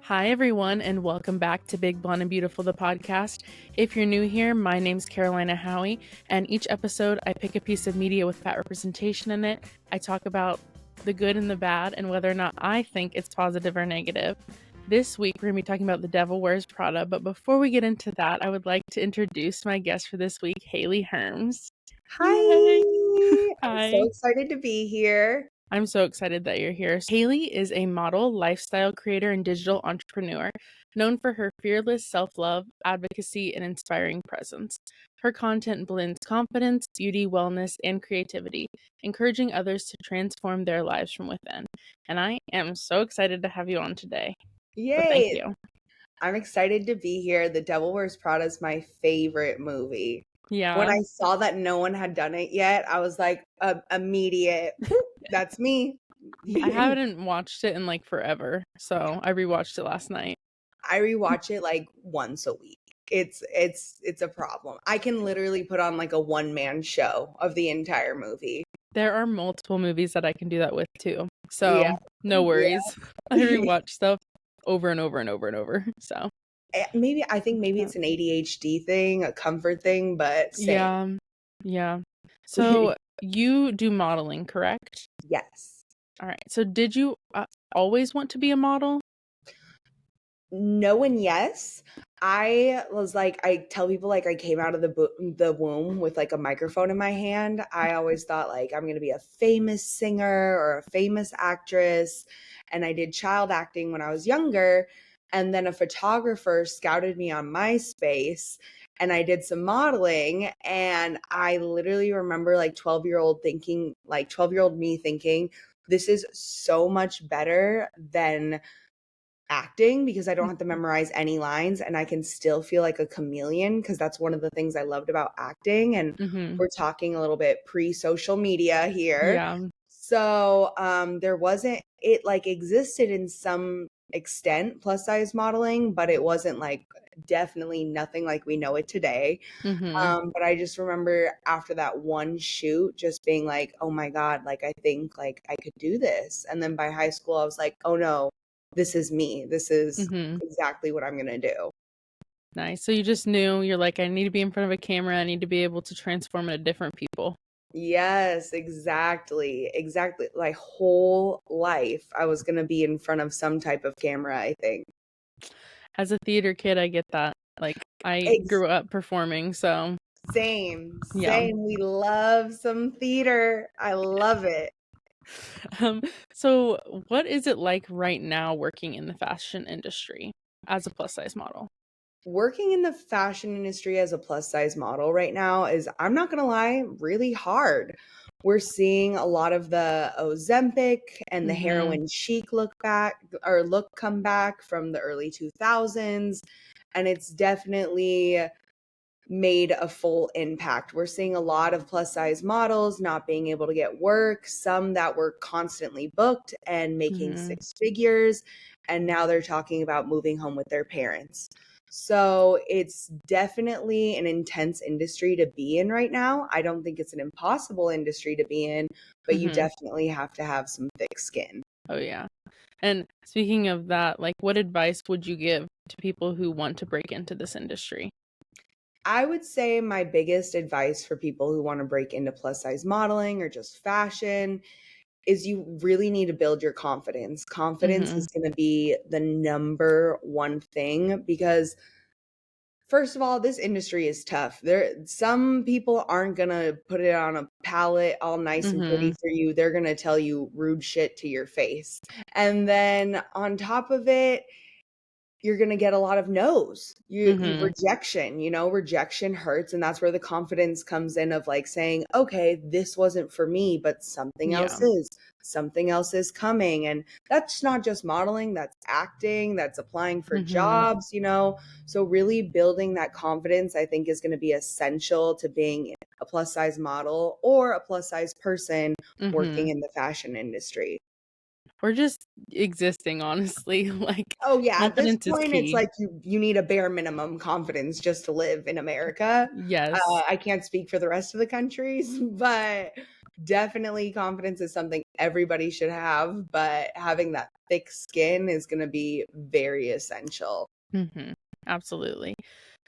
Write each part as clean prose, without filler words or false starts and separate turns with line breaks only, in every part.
Hi, everyone, and welcome back to Big Blonde and Beautiful, the podcast. If you're new here, my name's Carolina Howie, and each episode I pick a piece of media with fat representation in it. I talk about the good and the bad and whether or not I think it's positive or negative. This week, we're going to be talking about The Devil Wears Prada, but before we get into that, I would like to introduce my guest for this week, Haley Herms.
Hi,
Yay!
I'm
Hi.
so excited to be here.
I'm so excited that you're here. Haley is a model, lifestyle creator, and digital entrepreneur, known for her fearless self-love, advocacy, and inspiring presence. Her content blends confidence, beauty, wellness, and creativity, encouraging others to transform their lives from within. And I am so excited to have you on today. So thank
Yay!
you.
I'm excited to be here. The Devil Wears Prada is my favorite movie. When
Yeah,
I saw that no one had done it yet, I was like, immediate, that's me.
I haven't watched it in like forever, so I rewatched it last night.
I rewatch it like once a week. It's a problem. I can literally put on like a one-man show of the entire movie.
There are multiple movies that I can do that with too. So
Yeah.
no worries. I
Yeah.
rewatch stuff over and over and over and over. So
I think maybe it's an ADHD thing, a comfort thing, but same.
yeah. So you do modeling, correct?
Yes.
All right. So did you always want to be a model?
No and yes. I was like, I tell people like I came out of the womb with like a microphone in my hand. I always thought like I'm going to be a famous singer or a famous actress. And I did child acting when I was younger. And then a photographer scouted me on MySpace and I did some modeling. And I literally remember like 12-year-old me thinking, this is so much better than acting because I don't have to memorize any lines and I can still feel like a chameleon because that's one of the things I loved about acting. And
Mm-hmm.
we're talking a little bit pre-social media here.
Yeah.
So there wasn't, it like existed in some extent, plus size modeling, but it wasn't like definitely nothing like we know it today.
Mm-hmm.
But I just remember after that one shoot just being like, oh my God, like I think like I could do this. And then by high school I was like, oh no, this is me. This is
Mm-hmm.
exactly what I'm going to do.
Nice. So you just knew, you're like, I need to be in front of a camera. I need to be able to transform into different people.
Yes, exactly. Exactly. My whole life, I was going to be in front of some type of camera, I think.
As a theater kid, I get that. Like, I
Ex-
grew up performing, so
Same,
yeah.
same. We love some theater. I love it.
So what is it like right now working in the fashion industry as a plus size model?
Working in the fashion industry as a plus size model right now is, I'm not going to lie, really hard. We're seeing a lot of the Ozempic and the
Mm-hmm.
heroine chic look come back from the early 2000s. And it's definitely made a full impact. We're seeing a lot of plus size models not being able to get work, some that were constantly booked and making
Mm-hmm.
six figures. And now they're talking about moving home with their parents. So it's definitely an intense industry to be in right now. I don't think it's an impossible industry to be in, but you
Mm-hmm.
definitely have to have some thick skin.
Oh yeah. And speaking of that, like what advice would you give to people who want to break into this industry?
I would say my biggest advice for people who want to break into plus size modeling or just fashion is you really need to build your confidence. Confidence
Mm-hmm.
is going to be the number one thing because first of all, this industry is tough. Some people aren't going to put it on a palette all nice and
Mm-hmm.
pretty for you. They're going to tell you rude shit to your face. And then on top of it, you're going to get a lot of no's. You
Mm-hmm.
rejection, rejection hurts. And that's where the confidence comes in of like saying, okay, this wasn't for me, but
Yeah.
something else is coming. And that's not just modeling, that's acting, that's applying for
Mm-hmm.
jobs. So really building that confidence, I think, is going to be essential to being a plus size model or a plus size person
Mm-hmm.
working in the fashion industry.
Or just existing, honestly. Like
Oh yeah, at this
confidence is
point it's
key.
like you need a bare minimum confidence just to live in America.
Yes.
I can't speak for the rest of the countries, but definitely confidence is something everybody should have, but having that thick skin is going to be very essential.
Absolutely.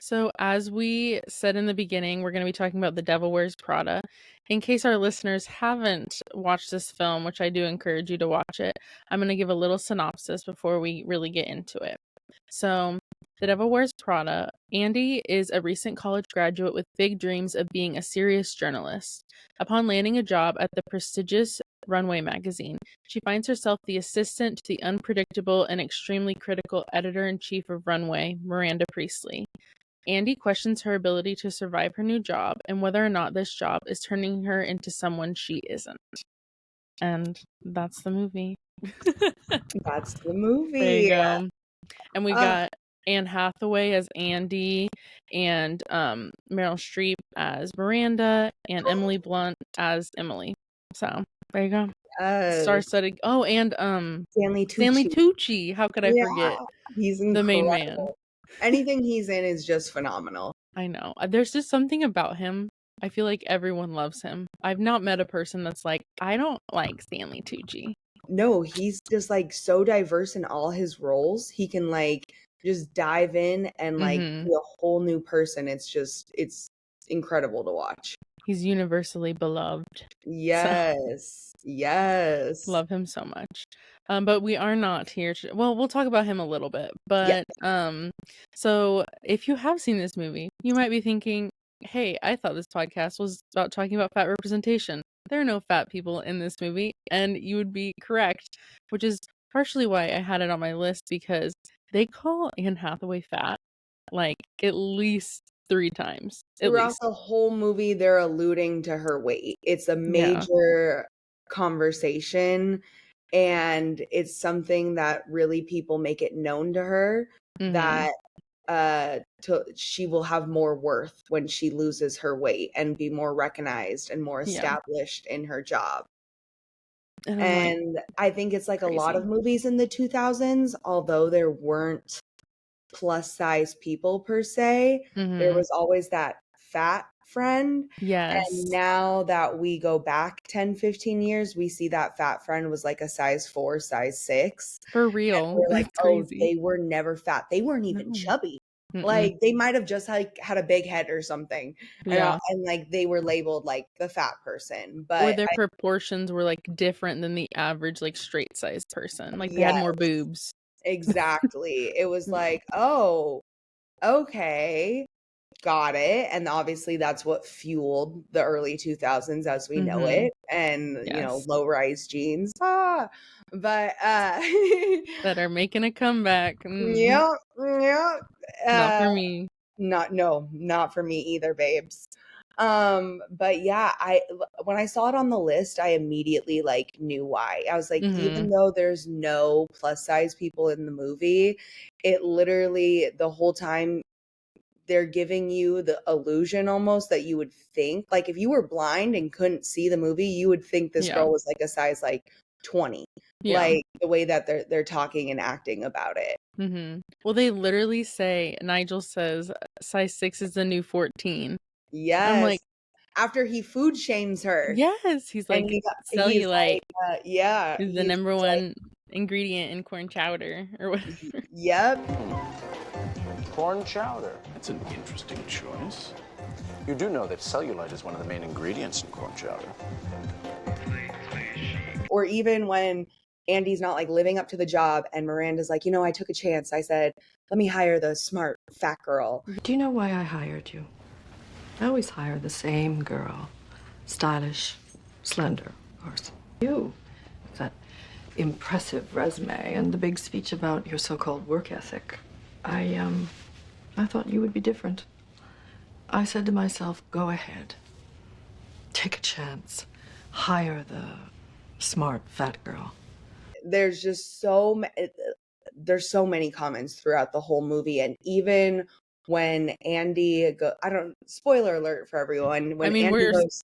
So, as we said in the beginning, we're going to be talking about The Devil Wears Prada. In case our listeners haven't watched this film, which I do encourage you to watch it, I'm going to give a little synopsis before we really get into it. So, The Devil Wears Prada. Andy is a recent college graduate with big dreams of being a serious journalist. Upon landing a job at the prestigious Runway magazine, she finds herself the assistant to the unpredictable and extremely critical editor-in-chief of Runway, Miranda Priestley. Andy questions her ability to survive her new job and whether or not this job is turning her into someone she isn't. And that's the movie.
That's the
There
movie.
you go. And we
Uh,
got Anne Hathaway as Andy, and Meryl Streep as Miranda, and Emily Blunt as Emily. So there you go. Star-studded. Oh, and
Stanley
Stanley
Tucci.
Tucci. How could I forget?
He's
The main man.
incredible. Anything he's in is just phenomenal.
I know. There's just something about him. I feel like everyone loves him. I've not met a person that's like, I don't like Stanley Tucci.
No, he's just like so diverse in all his roles. He can like just dive in and like be a whole new person. It's incredible to watch.
He's universally beloved.
Yes. Yes.
Love him so much. But we are not here to, well, we'll talk about him a little bit. But so if you have seen this movie, you might be thinking, hey, I thought this podcast was about talking about fat representation. There are no fat people in this movie, and you would be correct, which is partially why I had it on my list, because they call Anne Hathaway fat like at least 3 times.
Throughout the whole movie, they're alluding to her weight. It's a major conversation, and it's something that really people make it known to her that she will have more worth when she loses her weight and be more recognized and more established in her job. And like, I think it's like crazy. A lot of movies in the 2000s, although there weren't plus size people per se, there was always that fat friend.
Yes.
And now that we go back 10, 15 years, we see that fat friend was like a size 4, size 6.
For real.
And we're like,
that's crazy.
They were never fat. They weren't even chubby. Like they might have just like had a big head or something. And like they were labeled like the fat person. But
or their proportions were like different than the average like straight size person. Like they had more boobs.
Exactly. It was like, oh, okay, got it. And obviously that's what fueled the early 2000s as we know it. And, you know, low-rise jeans. But
that are making a comeback.
Yeah.
Not for me.
Not for me either, babes. But yeah, when I saw it on the list, I immediately like knew why. I was like, even though there's no plus size people in the movie, it literally the whole time they're giving you the illusion almost that you would think, like if you were blind and couldn't see the movie, you would think this girl was like a size like 20. Like the way that they're talking and acting about it.
Well, they literally say, Nigel says size 6 is the new 14.
Yes.
I'm like,
after he food shames her.
Yes. He's like, cellulite is the number one ingredient in corn chowder or whatever.
Yep.
Corn chowder. That's an interesting choice. You do know that cellulite is one of the main ingredients in corn chowder.
Or even when Andy's not like living up to the job and Miranda's like, you know, I took a chance. I said, let me hire the smart fat girl.
Do you know why I hired you? I always hire the same girl. Stylish, slender, of course. You, that impressive resume and the big speech about your so-called work ethic. I thought you would be different. I said to myself, go ahead. Take a chance. Hire the smart fat girl.
There's just there's so many comments throughout the whole movie, and even when Andy spoiler alert for everyone. When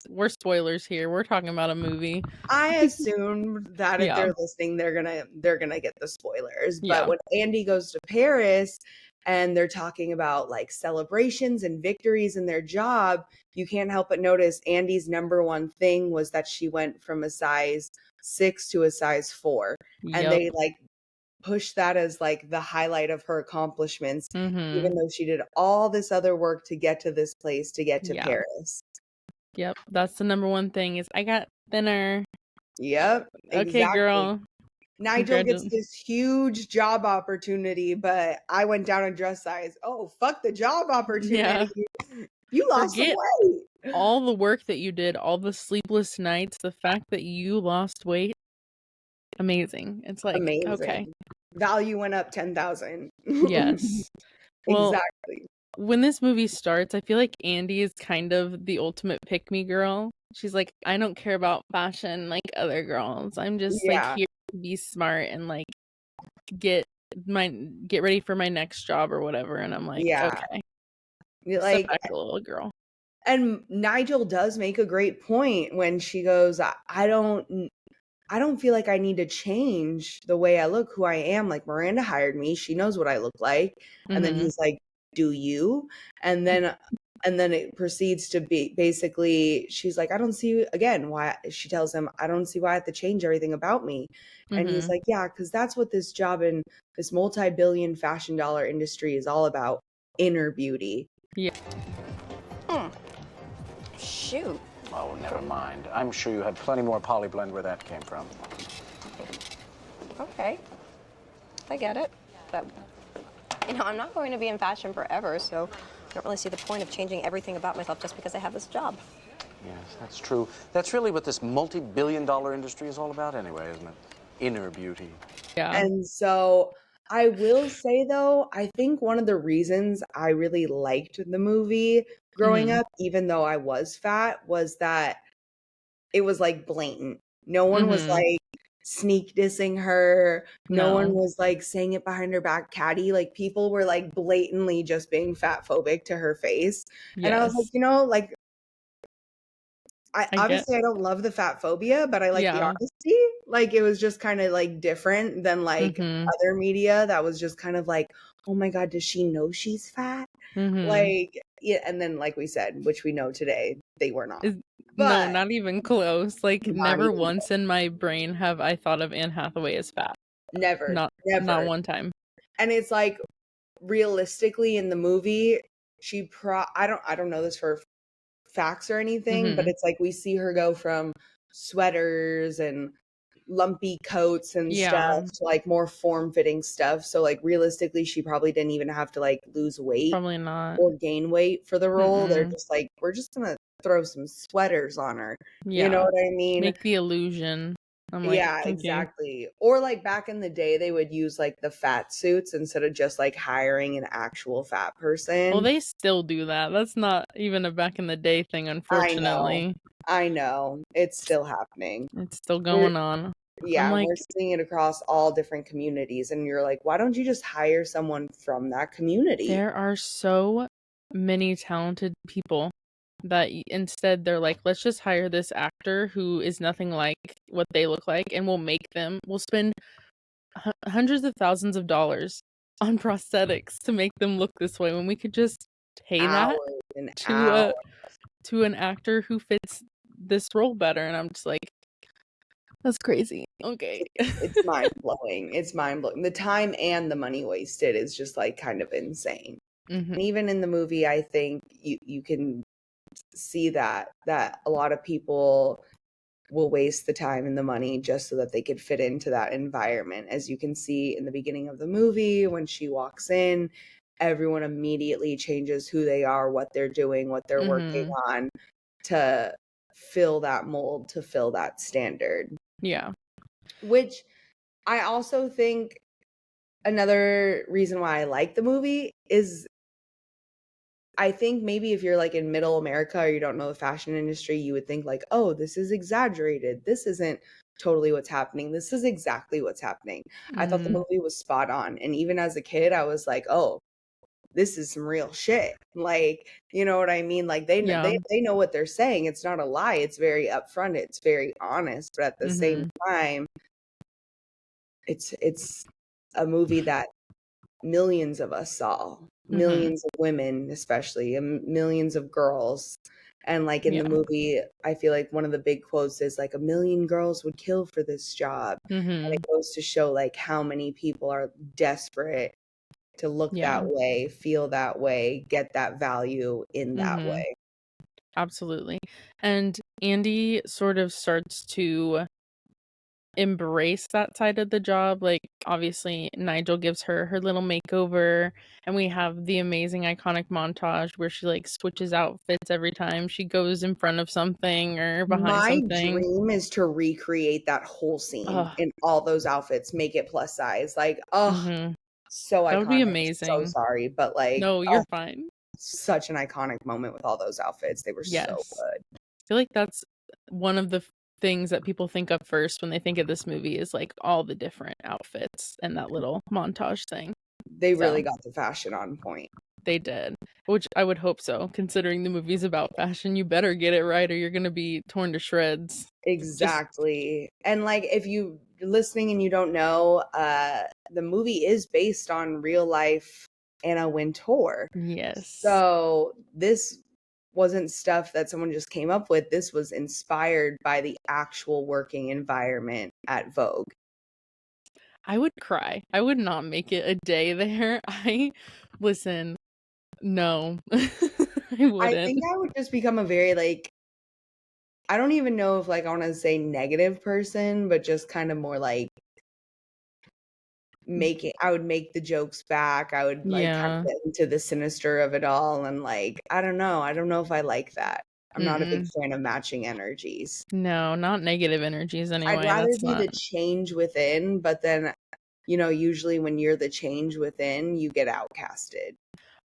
we're spoilers here. We're talking about a movie.
I assume that if they're listening, they're gonna get the spoilers. But when Andy goes to Paris and they're talking about like celebrations and victories in their job, you can't help but notice Andy's number one thing was that she went from a size 6 to a size 4. And they like push that as like the highlight of her accomplishments, even though she did all this other work to get to this place, to get to Paris.
Yep, that's the number one thing is I got thinner.
Yep, exactly.
Okay, girl.
Nigel gets this huge job opportunity, but I went down a dress size. Oh, fuck the job opportunity. Yeah. You lost some weight.
All the work that you did, all the sleepless nights, the fact that you lost weight, amazing. It's like, amazing. Okay.
Value went up 10,000.
Yes. Well,
exactly.
When this movie starts, I feel like Andy is kind of the ultimate pick-me girl. She's like, I don't care about fashion like other girls. I'm just like here to be smart and like get ready for my next job or whatever. And I'm like, okay.
Like
a little girl.
And Nigel does make a great point when she goes, I don't feel like I need to change the way I look, who I am. Like Miranda hired me. She knows what I look like. And then he's like, do you? And then it proceeds to be basically, she's like, I don't see again why. She tells him, I don't see why I have to change everything about me. And he's like, yeah, because that's what this job in this multi-billion fashion dollar industry is all about. Inner beauty.
Yeah.
Shoot.
Oh, never mind. I'm sure you had plenty more polyblend where that came from.
Okay. I get it. But, I'm not going to be in fashion forever, so I don't really see the point of changing everything about myself just because I have this job.
Yes, that's true. That's really what this multi-billion-dollar industry is all about anyway, isn't it? Inner beauty.
Yeah.
And so I will say, though, I think one of the reasons I really liked the movie growing up, even though I was fat, was that it was like blatant. No one was like sneak dissing her. No one was like saying it behind her back catty. Like people were like blatantly just being fat phobic to her face. Yes. And I was like, like I don't love the fat phobia, but I like the honesty. Like it was just kind of like different than like other media that was just kind of like, oh my God, does she know she's fat? Like, yeah. And then like we said, which we know today, they were not.
No, not even close. Like never once in my brain have I thought of Anne Hathaway as fat.
Never.
Not one time.
And it's like realistically in the movie, I don't know this for facts or anything, but it's like we see her go from sweaters and lumpy coats and stuff to like more form-fitting stuff. So like realistically, she probably didn't even have to like lose weight,
probably not,
or gain weight for the role. They're just like, we're just gonna throw some sweaters on her. You know what I mean?
Make the illusion. I'm like,
exactly. Or like back in the day, they would use like the fat suits instead of just like hiring an actual fat person.
Well, they still do that. That's not even a back in the day thing, unfortunately.
I know. It's still happening.
It's still going on.
Yeah, we're seeing it across all different communities. And you're like, why don't you just hire someone from that community?
There are so many talented people that instead they're like, let's just hire this actor who is nothing like what they look like, and we'll spend hundreds of thousands of dollars on prosthetics to make them look this way, when we could just pay that to an actor who fits this role better. And I'm just like, that's crazy. Okay.
It's mind-blowing. It's mind-blowing. The time and the money wasted is just like kind of insane. And even in the movie, I think you can see that a lot of people will waste the time and the money just so that they could fit into that environment. As you can see in the beginning of the movie, when she walks in, everyone immediately changes who they are, what they're doing, what they're working on to fill that mold, to fill that standard.
Yeah.
Which I also think another reason why I like the movie is, I think maybe if you're like in middle America or you don't know the fashion industry, you would think like, oh, this is exaggerated. This isn't totally what's happening. This is exactly what's happening. I thought the movie was spot on. And even as a kid, I was like, oh, this is some real shit. Like, you know what I mean? Like they know what they're saying. It's not a lie. It's very upfront. It's very honest. But at the same time, it's a movie that millions of us saw, millions of women, especially, and millions of girls. And like in the movie, I feel like one of the big quotes is like, 1,000,000 girls would kill for this job. And it goes to show like how many people are desperate to look that way, feel that way, get that value in that way.
Absolutely. And Andy sort of starts to embrace that side of the job. Like, obviously, Nigel gives her her little makeover, and we have the amazing iconic montage where she like switches outfits every time she goes in front of something or behind
My
something.
dream is to recreate that whole scene in all those outfits, make it plus size. Like, so iconic.
That would be amazing.
So sorry, but like,
no, you're fine.
Such an iconic moment with all those outfits. They were so good.
I feel like that's one of the things that people think of first when they think of this movie is like all the different outfits and that little montage thing.
They really got the fashion on point.
They did, which I would hope so. Considering the movie's about fashion, you better get it right or you're going to be torn to shreds.
Exactly. And like, if you're listening and you don't know, the movie is based on real life Anna Wintour.
Yes.
So this wasn't stuff that someone just came up with. This was inspired by the actual working environment at Vogue.
I would cry. I would not make it a day there. Listen, no. I wouldn't.
I think I would just become a very like, I don't even know if like I want to say negative person, but just kind of more like I would make the jokes back. I would like kind of get into the sinister of it all. And like, I don't know if I like that. I'm not a big fan of matching energies.
No, not negative energies anyway.
I'd rather be the change within, but then, you know, usually when you're the change within, you get outcasted.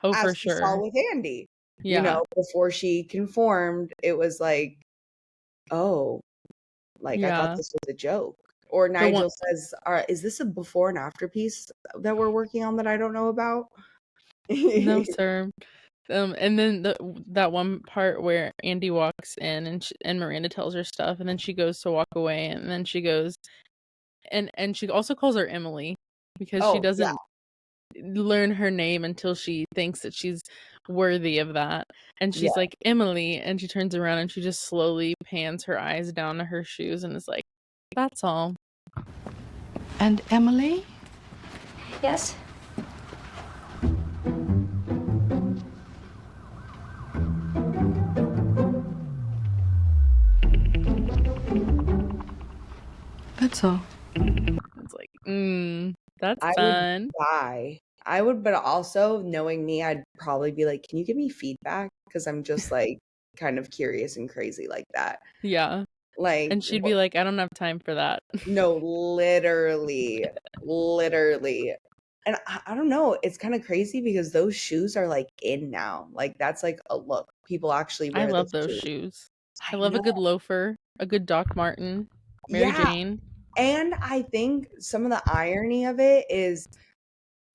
Oh,
as
for
we
sure.
saw with Andy. You know, before she conformed, it was like, oh, like I thought this was a joke. Or Nigel says, is this a before and after piece that we're working on that I don't know about?
No, sir. And then that one part where Andy walks in and Miranda tells her stuff, and then she goes to walk away, and then she goes, and she also calls her Emily because she doesn't learn her name until she thinks that she's worthy of that. And she's like, Emily, and she turns around and she just slowly pans her eyes down to her shoes and is like, that's all.
And Emily?
Yes?
That's all.
It's like, that's
I
fun.
would die. I would, but also knowing me, I'd probably be like, can you give me feedback? Because I'm just like kind of curious and crazy like that.
Yeah.
Like,
and she'd be like, I don't have time for that.
No, literally. And I don't know, it's kind of crazy because those shoes are like in now. Like that's like a look. People actually wear.
I love those shoes. I love a good loafer, a good Doc Marten, Mary Jane.
And I think some of the irony of it is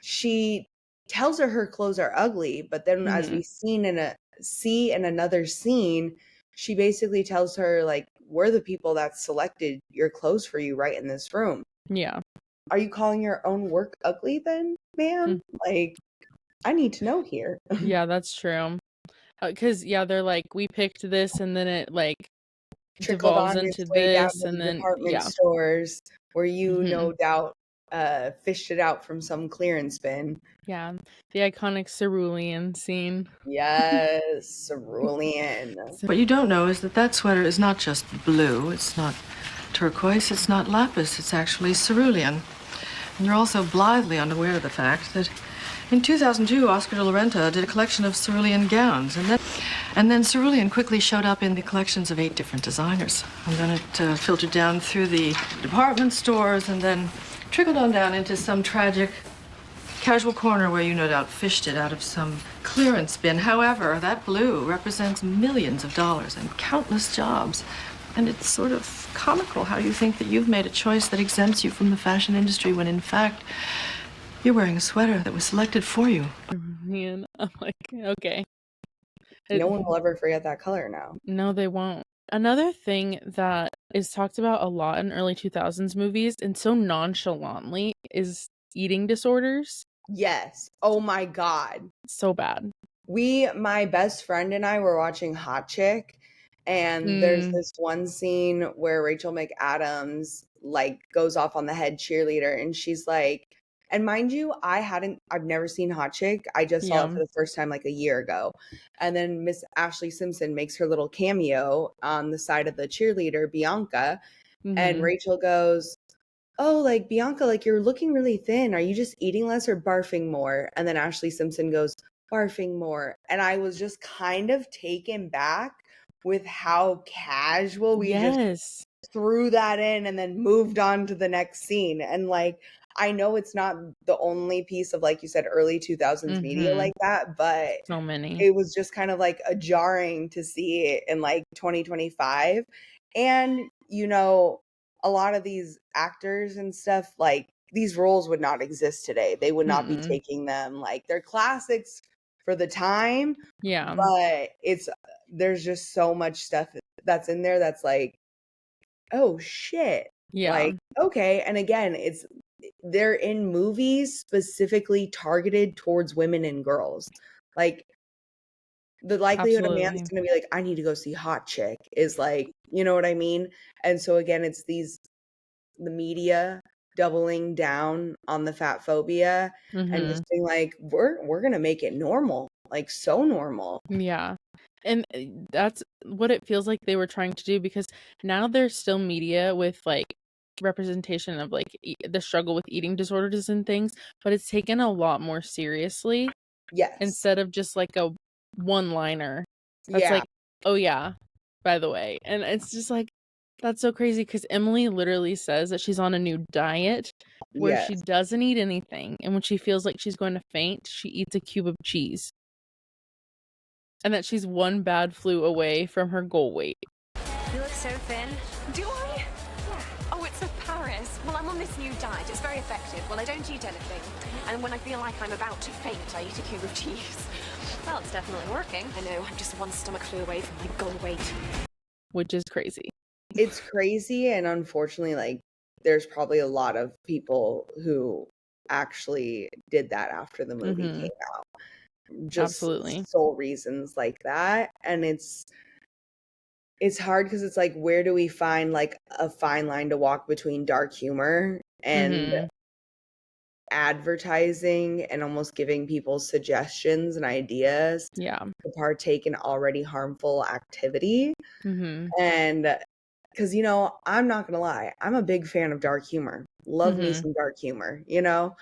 she tells her clothes are ugly, but then as we see in another scene, she basically tells her like, we're the people that selected your clothes for you right in this room.
Yeah.
Are you calling your own work ugly then, ma'am? Like, I need to know here.
Yeah, that's true. Because they're like, we picked this, and then it like devolves into this, and then
department stores where you no doubt fished it out from some clearance bin.
Yeah, the iconic cerulean scene.
Yes, cerulean.
What you don't know is that sweater is not just blue, it's not turquoise, it's not lapis, it's actually cerulean. And you're also blithely unaware of the fact that in 2002, Oscar de la Renta did a collection of cerulean gowns, and then cerulean quickly showed up in the collections of 8 different designers. And then it filtered down through the department stores and then trickled on down into some tragic casual corner where you no doubt fished it out of some clearance bin. However, that blue represents millions of dollars and countless jobs. And it's sort of comical how you think that you've made a choice that exempts you from the fashion industry when in fact you're wearing a sweater that was selected for you.
Man, I'm like, okay.
No one will ever forget that color now.
No, they won't. Another thing that is talked about a lot in early 2000s movies and so nonchalantly is eating disorders.
Yes. Oh my God.
So bad.
My best friend and I were watching Hot Chick, and there's this one scene where Rachel McAdams like goes off on the head cheerleader, and she's like, and mind you, I've never seen Hot Chick. I just saw it for the first time like a year ago. And then Miss Ashley Simpson makes her little cameo on the side of the cheerleader, Bianca, and Rachel goes, "Oh, like Bianca, like you're looking really thin. Are you just eating less or barfing more?" And then Ashley Simpson goes, "Barfing more." And I was just kind of taken back with how casual we just threw that in and then moved on to the next scene. And like, I know it's not the only piece of, like you said, early 2000s media like that, but
so many.
It was just kind of like a jarring to see it in like 2025. And, you know, a lot of these actors and stuff, like these roles would not exist today. They would not be taking them. Like they're classics for the time.
Yeah.
But there's just so much stuff that's in there that's like, oh shit.
Yeah.
Like, okay. And again, they're in movies specifically targeted towards women and girls. Like the likelihood a man's gonna be like, I need to go see Hot Chick is like, you know what I mean? And so again, it's the media doubling down on the fat phobia and just being like, we're gonna make it normal, like so normal.
Yeah. And that's what it feels like they were trying to do, because now there's still media with like representation of like the struggle with eating disorders and things, but it's taken a lot more seriously.
Yes.
Instead of just like a one-liner that's like, oh yeah, by the way. And it's just like, that's so crazy, because Emily literally says that she's on a new diet where she doesn't eat anything, and when she feels like she's going to faint, she eats a cube of cheese, and that she's one bad flu away from her goal weight.
You look so thin. Do I? Yeah. Oh, it's of Paris. Well, I'm on this new diet. It's very effective. Well, I don't eat anything. And when I feel like I'm about to faint, I eat a cube of cheese.
Well, it's definitely working.
I know, I'm just one stomach flu away from my goal weight.
Which is crazy.
It's crazy, and unfortunately, like, there's probably a lot of people who actually did that after the movie came out. Just sole reasons like that. And it's hard because it's like, where do we find like a fine line to walk between dark humor and advertising and almost giving people suggestions and ideas to partake in already harmful activity? And because, you know, I'm not gonna lie, I'm a big fan of dark humor. Love me some dark humor, you know?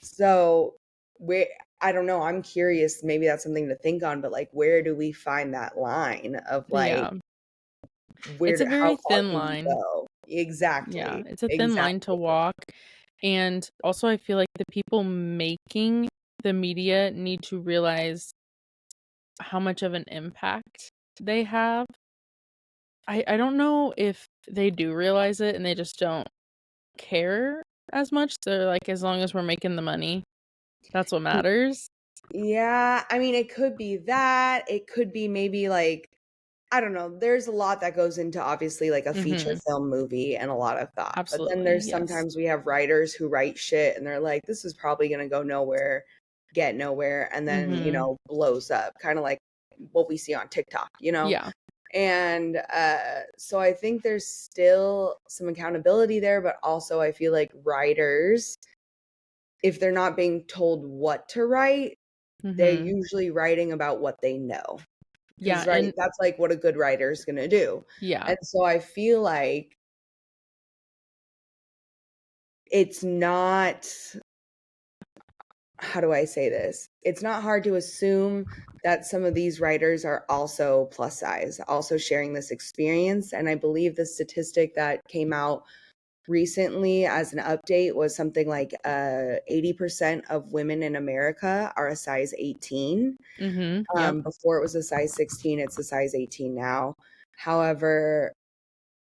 So I don't know, I'm curious, maybe that's something to think on, but like, where do we find that line of like,
it's a very thin line.
Exactly.
Yeah, it's a thin line to walk. And also, I feel like the people making the media need to realize how much of an impact they have. I don't know if they do realize it and they just don't care as much. They're like, as long as we're making the money, that's what matters.
Yeah, I mean, it could be that. It could be maybe like, I don't know. There's a lot that goes into obviously like a feature film movie and a lot of thought.
Absolutely,
but then there's sometimes we have writers who write shit and they're like, this is probably going to go nowhere, get nowhere, and then, you know, blows up. Kind of like what we see on TikTok, you know?
Yeah.
And so I think there's still some accountability there, but also I feel like writers, if they're not being told what to write, they're usually writing about what they know.
Yeah,
right,
and
that's like what a good writer is going to do.
Yeah.
And so I feel like it's not, how do I say this? It's not hard to assume that some of these writers are also plus size, also sharing this experience. And I believe the statistic that came out recently as an update was something like 80% of women in America are a size 18. Before it was a size 16, it's a size 18 now. However,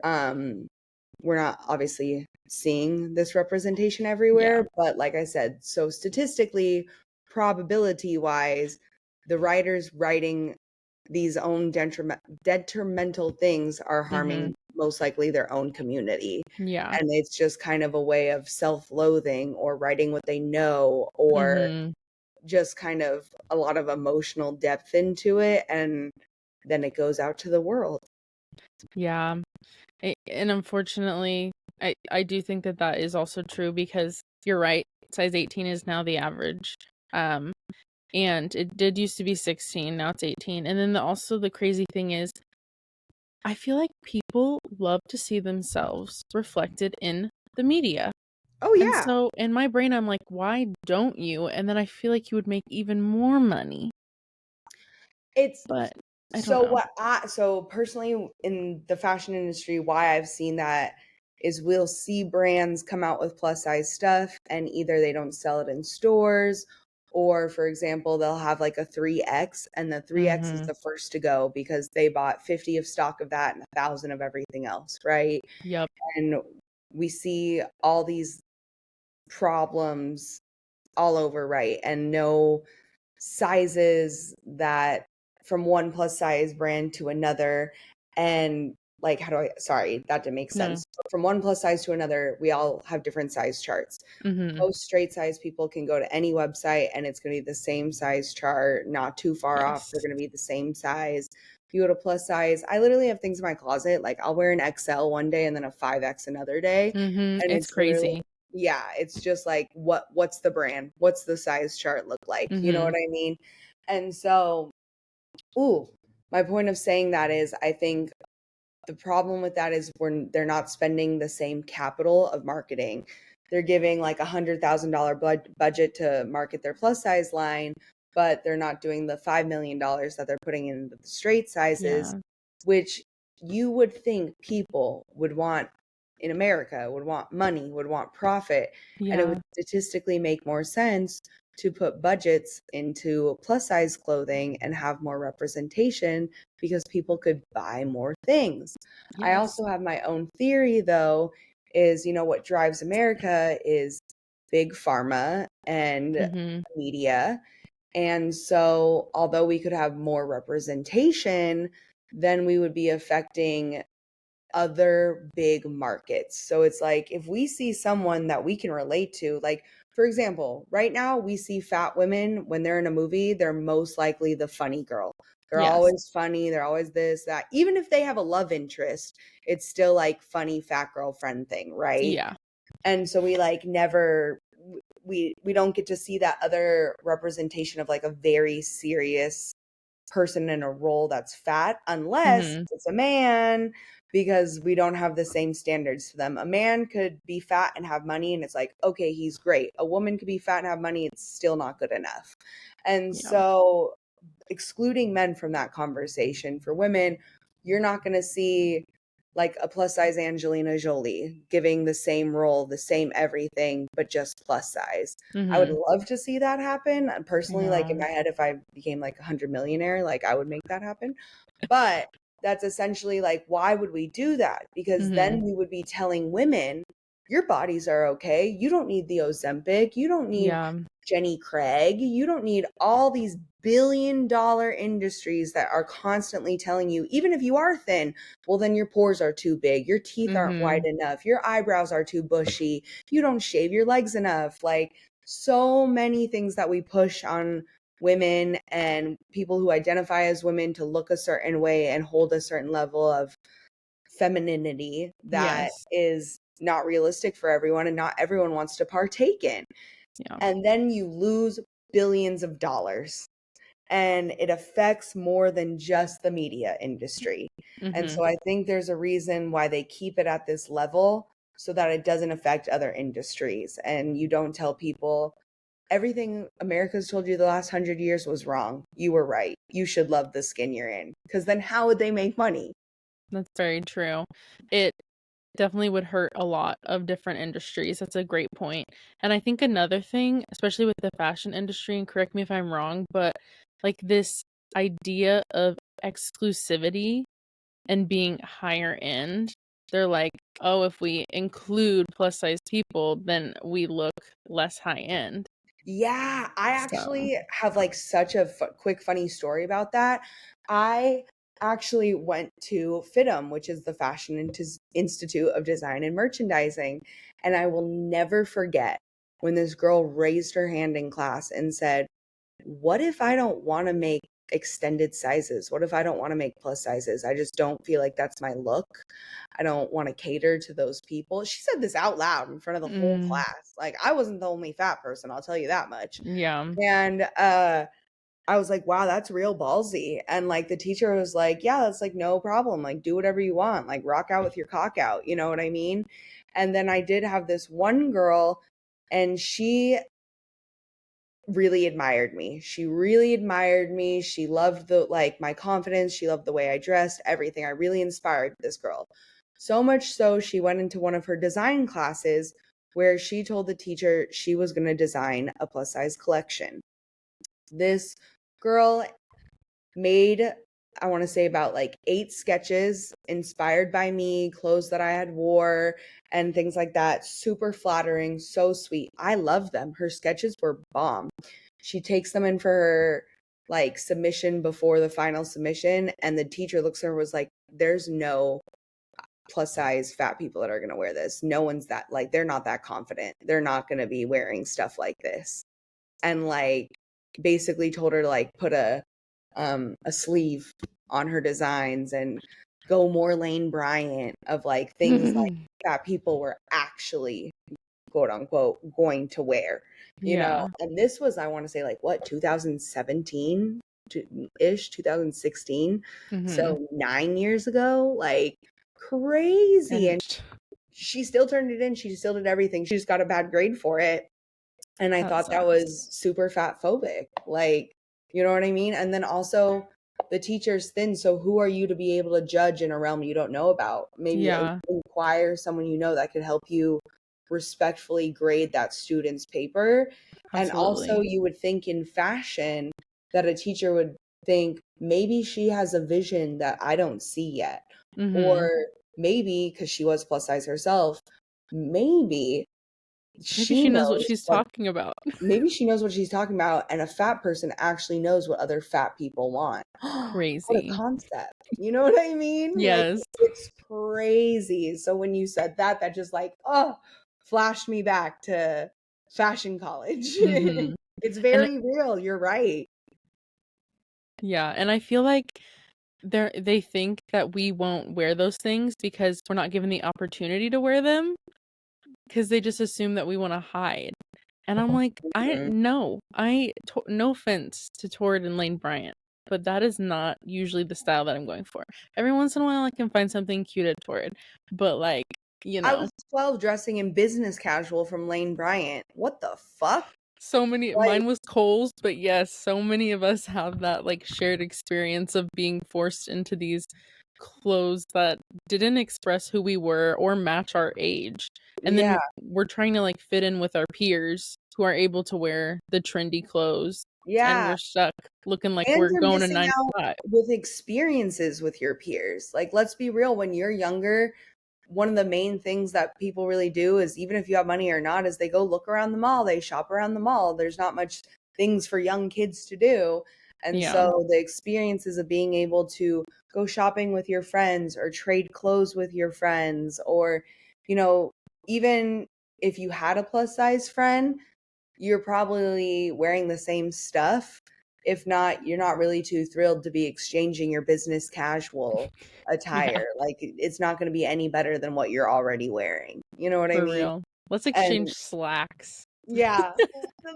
we're not obviously seeing this representation everywhere, but like I said, so statistically, probability wise, the writers writing these own detrimental things are harming most likely their own community.
Yeah.
And it's just kind of a way of self-loathing or writing what they know, or just kind of a lot of emotional depth into it, and then it goes out to the world.
Yeah. And unfortunately, I do think that that is also true, because you're right. Size 18 is now the average. And it did used to be 16. Now it's 18. And then also the crazy thing is, I feel like people love to see themselves reflected in the media.
Oh
And
yeah.
so in my brain, I'm like, why don't you? And then I feel like you would make even more money.
It's
But I don't
so
know.
so personally in the fashion industry, why I've seen that is we'll see brands come out with plus size stuff and either they don't sell it in stores, or for example, they'll have like a 3X, and the 3X is the first to go because they bought 50 of stock of that and 1,000 of everything else, right?
Yep.
And we see all these problems all over, right? And no sizes that from one plus size brand to another. And like, sorry, that didn't make
No.
sense. From one plus size to another, we all have different size charts. Most straight size people can go to any website and it's going to be the same size chart, not too far off. They're going to be the same size. If you go to plus size, I literally have things in my closet. Like I'll wear an XL one day and then a 5X another day. And
It's crazy.
Yeah, it's just like what's the brand? What's the size chart look like? You know what I mean? And so, my point of saying that is I think the problem with that is they're not spending the same capital of marketing. They're giving like $100,000 budget to market their plus size line, but they're not doing the $5 million that they're putting into the straight sizes, which you would think people would want in America, would want money, would want profit. And it would statistically make more sense to put budgets into plus size clothing and have more representation because people could buy more things. I also have my own theory though, is, what drives America is big pharma and media. And so although we could have more representation, then we would be affecting other big markets. So it's like if we see someone that we can relate to, like for example, right now we see fat women when they're in a movie, they're most likely the funny girl. They're always funny, they're always this, that. Even if they have a love interest, it's still like funny fat girlfriend thing, right?
Yeah.
And so we like never we don't get to see that other representation of like a very serious person in a role that's fat unless it's a man, because we don't have the same standards to them. A man could be fat and have money and it's like, okay, he's great. A woman could be fat and have money, it's still not good enough. And so excluding men from that conversation, for women, you're not going to see like a plus size Angelina Jolie giving the same role, the same everything, but just plus size. I would love to see that happen. Personally, like in my head, if I became like 100 millionaire, like I would make that happen. But that's essentially like, why would we do that? Because then we would be telling women, your bodies are okay. You don't need the Ozempic. You don't need Jenny Craig. You don't need all these billion-dollar industries that are constantly telling you, even if you are thin, well, then your pores are too big. Your teeth aren't wide enough. Your eyebrows are too bushy. You don't shave your legs enough. Like so many things that we push on women and people who identify as women to look a certain way and hold a certain level of femininity that is not realistic for everyone and not everyone wants to partake in. And then you lose billions of dollars and it affects more than just the media industry. And so I think there's a reason why they keep it at this level so that it doesn't affect other industries. And you don't tell people everything America's told you the last 100 years was wrong. You were right. You should love the skin you're in. Because then how would they make money?
That's very true. It definitely would hurt a lot of different industries. That's a great point. And I think another thing, especially with the fashion industry, and correct me if I'm wrong, but like this idea of exclusivity and being higher end, they're like, oh, if we include plus size people, then we look less high end.
Yeah, I actually have like such a quick funny story about that. I actually went to FIDM, which is the Fashion Institute of Design and Merchandising. And I will never forget when this girl raised her hand in class and said, what if I don't want to make extended sizes? What if I don't want to make plus sizes? I just don't feel like that's my look. I don't want to cater to those people. She said this out loud in front of the whole class. Like, I wasn't the only fat person, I'll tell you that much.
Yeah.
And I was like, wow, that's real ballsy. And like the teacher was like, yeah, that's like no problem. Like, do whatever you want. Like, rock out with your cock out. You know what I mean? And then I did have this one girl, and she really admired me. She really admired me. She loved my confidence. She loved the way I dressed, everything. I really inspired this girl. So much so she went into one of her design classes where she told the teacher she was going to design a plus size collection. This girl made, I want to say, about like 8 sketches inspired by me, clothes that I had wore and things like that. Super flattering, so sweet. I love them. Her sketches were bomb. She takes them in for her like submission before the final submission, and the teacher looks at her and was like, there's no plus size fat people that are going to wear this. No one's that, like, they're not that confident. They're not going to be wearing stuff like this. And like basically told her to like put a sleeve on her designs and go more Lane Bryant of like things like that people were actually quote unquote going to wear, you know. And this was, I want to say, like, what, 2017 ish, 2016. So 9 years ago, like, crazy. And she still turned it in. She still did everything. She just got a bad grade for it. And I thought that was super fat phobic. Like, you know what I mean? And then also the teacher's thin. So who are you to be able to judge in a realm you don't know about? Maybe inquire someone you know that could help you respectfully grade that student's paper. Absolutely. And also you would think in fashion that a teacher would think maybe she has a vision that I don't see yet. Or maybe, because she was plus size herself, maybe she
knows what she's talking about.
Maybe she knows what she's talking about, and a fat person actually knows what other fat people want.
Crazy.
What a concept. You know what I mean?
Yes.
Like, it's crazy. So when you said that, that just like, flashed me back to fashion college. It's very real. You're right.
Yeah. And I feel like they think that we won't wear those things because we're not given the opportunity to wear them, because they just assume that we want to hide. And I'm like, no offense to Torrid and Lane Bryant, but that is not usually the style that I'm going for. Every once in a while I can find something cute at Torrid, but like, you know.
I was 12 dressing in business casual from Lane Bryant. What the fuck?
So many, mine was Kohl's, but yes, so many of us have that like shared experience of being forced into these clothes that didn't express who we were or match our age. And then we're trying to like fit in with our peers who are able to wear the trendy clothes. And we're stuck looking like we're going to 9 to 5.
With experiences with your peers. Like, let's be real, when you're younger, one of the main things that people really do is, even if you have money or not, is they go look around the mall, they shop around the mall. There's not much things for young kids to do. And so the experiences of being able to go shopping with your friends or trade clothes with your friends, or, you know, even if you had a plus size friend, you're probably wearing the same stuff. If not, you're not really too thrilled to be exchanging your business casual attire. Like, it's not going to be any better than what you're already wearing. You know what I mean?
Real. Let's exchange slacks.
Yeah.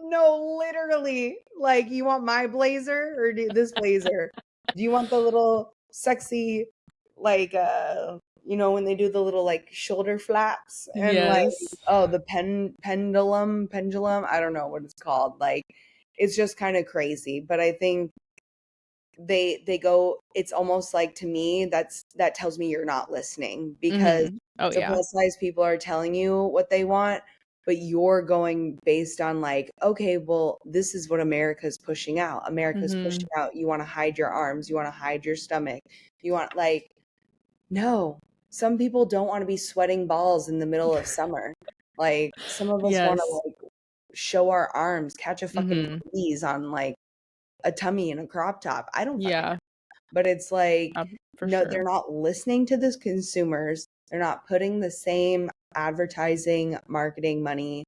No, literally. Like, you want my blazer or this blazer? Do you want the little sexy, like, you know, when they do the little like shoulder flaps and like, the pendulum, I don't know what it's called. Like, it's just kind of crazy. But I think they go, it's almost like, to me, that tells me you're not listening, because the plus size people are telling you what they want, but you're going based on like, okay, well, this is what America's pushing out. America's pushing out. You want to hide your arms. You want to hide your stomach. You want, like, no, some people don't want to be sweating balls in the middle of summer. Like, some of us want to like show our arms, catch a fucking breeze on like a tummy and a crop top. I don't fucking know. but it's like,
For
no,
sure.
they're not listening to the consumers. They're not putting the same advertising, marketing money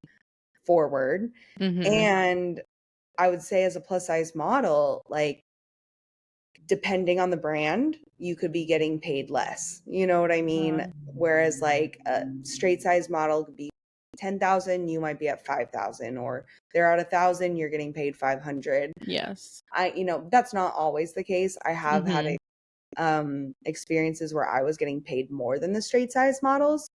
forward. And I would say as a plus size model, like, depending on the brand, you could be getting paid less. You know what I mean? Whereas like a straight size model could be 10,000, you might be at 5,000, or they're at 1,000, you're getting paid 500.
Yes.
That's not always the case. I have had experiences where I was getting paid more than the straight size models,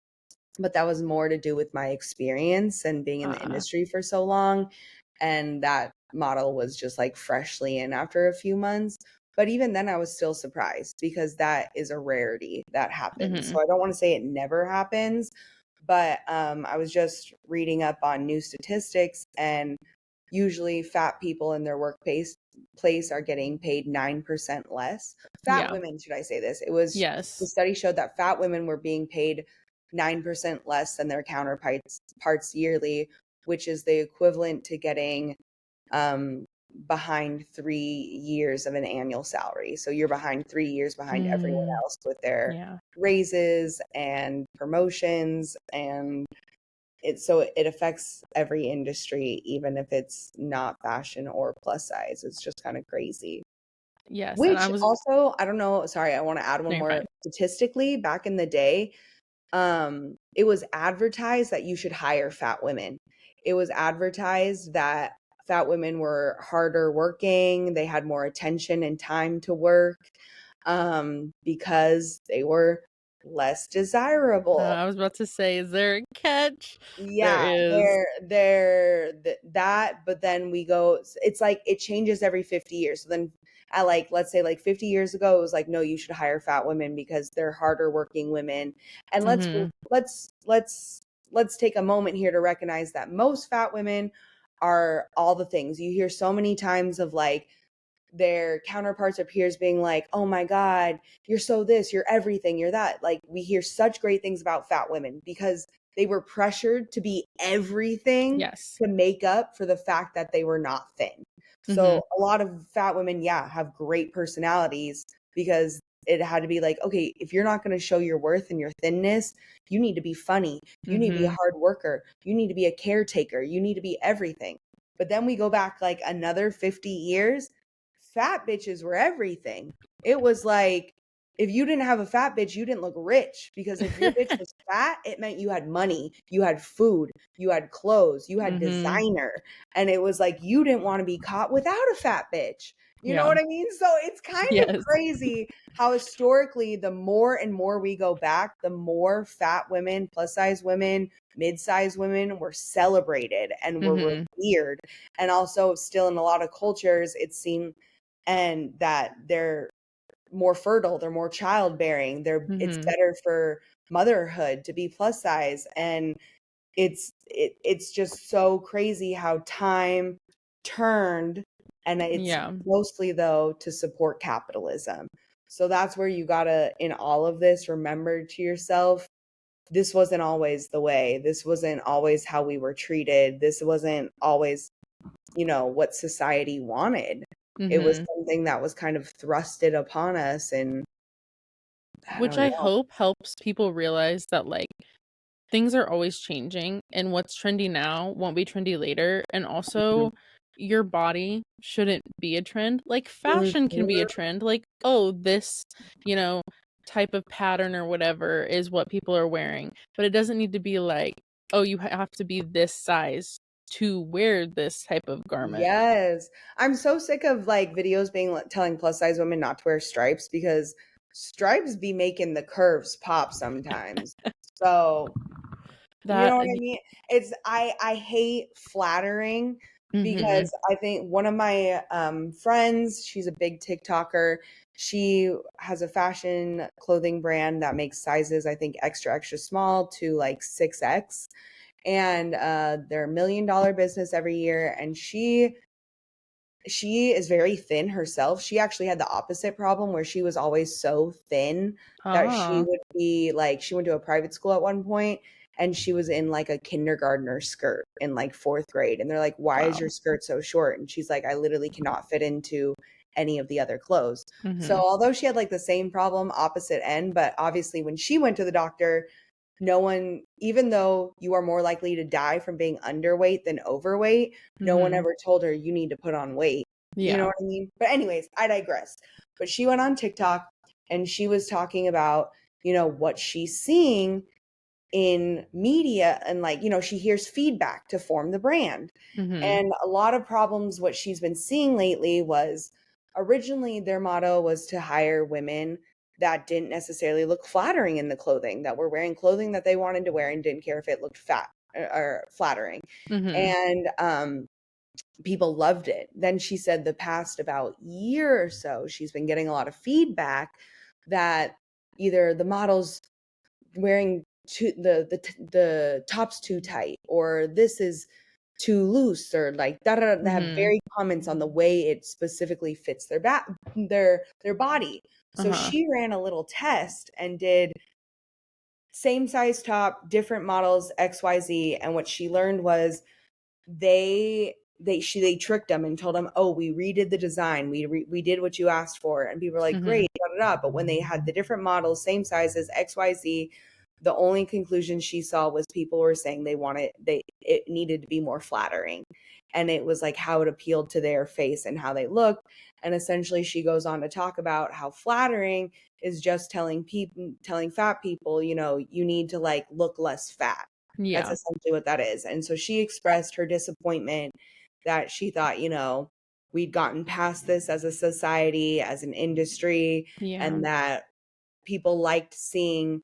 but that was more to do with my experience and being in the industry for so long. And that model was just like freshly in after a few months. But even then I was still surprised because that is a rarity that happens. So I don't want to say it never happens, but I was just reading up on new statistics, and usually fat people in their workplace are getting paid 9% less. Fat women, should I say this? It was, the study showed that fat women were being paid 9% less than their counterparts yearly, which is the equivalent to getting behind 3 years of an annual salary. So you're behind 3 years behind everyone else with their raises and promotions, and it affects every industry, even if it's not fashion or plus size. It's just kind of crazy.
Yes.
Which also, I don't know, sorry, I want to add one more. Statistically, back in the day, it was advertised that you should hire fat women. It was advertised that fat women were harder working, they had more attention and time to work, because they were less desirable.
I was about to say, is there a catch?
Yeah, that, but then it's like it changes every 50 years. So then at like, let's say like 50 years ago, it was like, no, you should hire fat women because they're harder working women. And let's take a moment here to recognize that most fat women are all the things. You hear so many times of like their counterparts or peers being like, oh my God, you're so this, you're everything, you're that. Like, we hear such great things about fat women because they were pressured to be everything to make up for the fact that they were not thin. So a lot of fat women, have great personalities because it had to be like, okay, if you're not going to show your worth and your thinness, you need to be funny. You need to be a hard worker. You need to be a caretaker. You need to be everything. But then we go back like another 50 years, fat bitches were everything. It was like, if you didn't have a fat bitch, you didn't look rich, because if your bitch was fat, it meant you had money, you had food, you had clothes, you had designer. And it was like, you didn't want to be caught without a fat bitch. You know what I mean? So it's kind of crazy how historically, the more and more we go back, the more fat women, plus size women, mid-sized women were celebrated and were revered. And also still in a lot of cultures, it seemed, and that they're more fertile, they're more childbearing, it's better for motherhood to be plus size. And it's just so crazy how time turned, and it's mostly though to support capitalism. So that's where you gotta, in all of this, remember to yourself, this wasn't always the way, this wasn't always how we were treated, this wasn't always what society wanted. It was something that was kind of thrusted upon us, and
which I hope helps people realize that like things are always changing, and what's trendy now won't be trendy later. And also your body shouldn't be a trend. Like fashion can be a trend. Like, oh, this, type of pattern or whatever is what people are wearing. But it doesn't need to be like, oh, you have to be this size to wear this type of garment.
Yes. I'm so sick of like videos being telling plus size women not to wear stripes, because stripes be making the curves pop sometimes. So you know what I mean? I hate flattering, because I think one of my friends, she's a big TikToker. She has a fashion clothing brand that makes sizes, I think, extra, extra small to like 6X. And they're $1 million business every year. And she is very thin herself. She actually had the opposite problem, where she was always so thin that she would be like, she went to a private school at one point, and she was in like a kindergartner skirt in like 4th grade. And they're like, why is your skirt so short? And she's like, I literally cannot fit into any of the other clothes. So
Mhm.
although she had like the same problem, opposite end, but obviously when she went to the doctor, no one, even though you are more likely to die from being underweight than overweight, no one
Mhm.
ever told her you need to put on weight. You know
Yeah.
what I mean? But anyways, I digress. But she went on TikTok and she was talking about, what she's seeing in media, and like, she hears feedback to form the brand.
Mhm.
And a lot of problems, what she's been seeing lately was, originally their motto was to hire women that didn't necessarily look flattering in the clothing, that were wearing clothing that they wanted to wear and didn't care if it looked fat or flattering.
Mhm.
And people loved it. Then she said the past about year or so, she's been getting a lot of feedback that either the models wearing the top's too tight, or this is too loose, or like da da da. They have
Mhm.
very comments on the way it specifically fits their body. So
Uh-huh.
she ran a little test and did same size top, different models, XYZ, and what she learned was they tricked them and told them, oh, we redid the design, we did what you asked for, and people were like,
Mhm.
great, da, da, da. But when they had the different models, same sizes, XYZ, the only conclusion she saw was people were saying it needed to be more flattering, and it was like how it appealed to their face and how they looked. And essentially she goes on to talk about how flattering is just telling fat people, you need to like look less fat. That's
Yeah.
essentially what that is. And so she expressed her disappointment that she thought, we'd gotten past this as a society, as an industry,
Yeah.
and that people liked seeing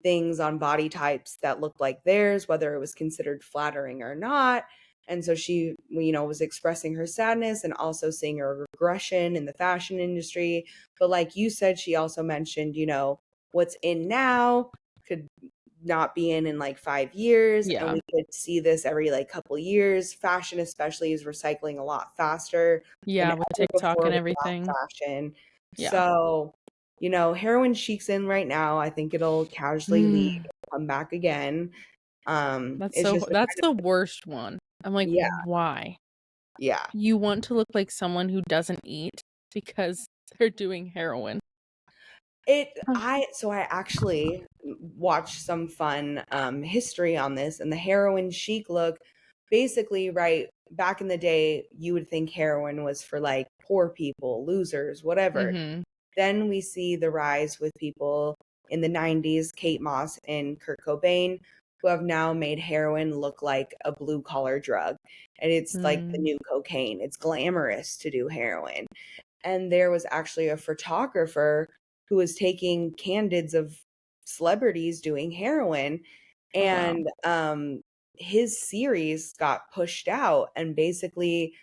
things on body types that looked like theirs, whether it was considered flattering or not. And so she, was expressing her sadness and also seeing a regression in the fashion industry. But like you said, she also mentioned, what's in now could not be in like 5 years, and
Yeah.
we could see this every like couple years. Fashion especially is recycling a lot faster than
Yeah, with
ever
TikTok
before
and
with
everything.
fast fashion.
Yeah.
So heroin chic's in right now. I think it'll casually leave
Mm.
and come back again. It's just
That's the worst one. I'm like,
yeah,
why?
yeah.
You want to look like someone who doesn't eat because they're doing heroin.
So I actually watched some fun history on this, and the heroin chic look, basically, right back in the day, you would think heroin was for like poor people, losers, whatever.
Mhm.
Then we see the rise with people in the 90s, Kate Moss and Kurt Cobain, who have now made heroin look like a blue collar drug. And it's like the
Mm.
new cocaine. It's glamorous to do heroin. And there was actually a photographer who was taking candids of celebrities doing heroin,
Oh wow.
and his series got pushed out, and basically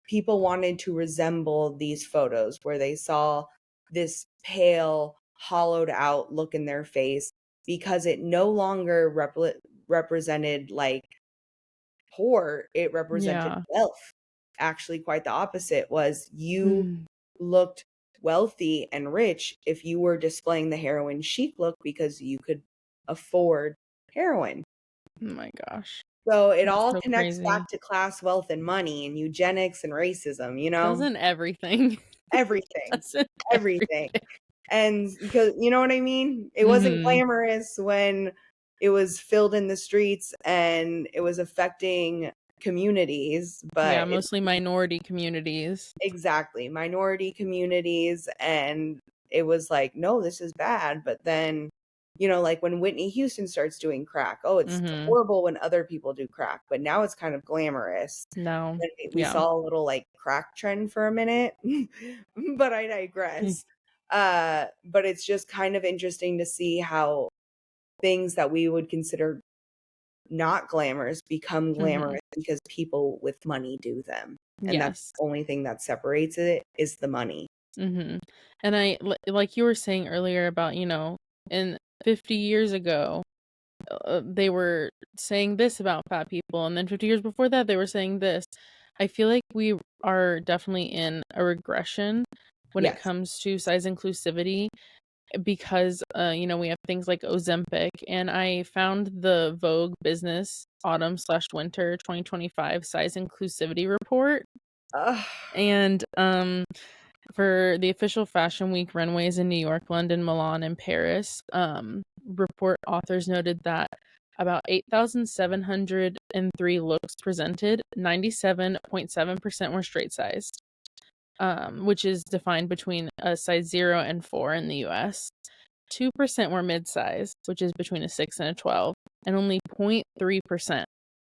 people wanted to resemble these photos where they saw this pale, hollowed out look in their face, because it no longer represented like poor, it represented
Yeah.
wealth. Actually, quite the opposite, was you
Mm.
looked wealthy and rich if you were displaying the heroin chic look, because you could afford heroin.
Oh my gosh.
So it
That's
all
so
connects
crazy.
back to class, wealth, and money, and eugenics and racism,
Doesn't everything?
everything,
Doesn't
everything.
everything.
And because, you know what I mean? It wasn't
Mhm.
glamorous when it was filled in the streets and it was affecting communities,
Yeah,
but it's
mostly minority communities.
exactly minority communities. And it was like, no, this is bad. But then, like when Whitney Houston starts doing crack, oh, it's
Mhm.
horrible when other people do crack, but now it's kind of glamorous.
No.
And we
Yeah.
saw a little like crack trend for a minute, but I digress. But it's just kind of interesting to see how things that we would consider not glamorous become
Mhm.
glamorous because people with money do them. And that's
Yes.
the only thing that separates it, is the money.
Mhm. And like you were saying earlier about, in 50 years ago, they were saying this about fat people, and then 50 years before that they were saying this. I feel like we are definitely in a regression when it
Yes.
comes to size inclusivity, because we have things like Ozempic, and I found the Vogue Business Autumn/Winter 2025 size inclusivity report,
Ugh.
and For the official Fashion Week runways in New York, London, Milan, and Paris, report authors noted that about 8,703 looks presented, 97.7% were straight sized, which is defined between a size 0 and 4 in the US. 2% were mid-size, which is between a 6 and a 12, and only 0.3%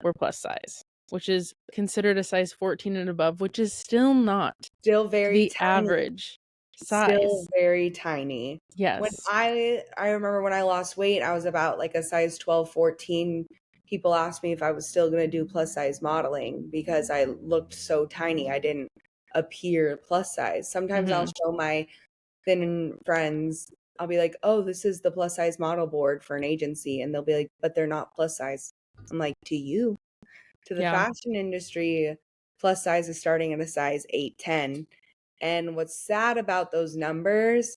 were plus size, which is considered a size 14 and above, which is still not
very
the
tiny.
average
Still
size.
very tiny.
Yes.
When I remember when I lost weight, I was about like a size 12, 14. People asked me if I was still going to do plus size modeling because I looked so tiny. I didn't appear plus size. Sometimes I'll show my thin friends, I'll be like, oh, this is the plus size model board for an agency. And they'll be like, but they're not plus size. I'm like, to you, to the fashion industry, plus size is starting at a size 8, 10. And what's sad about those numbers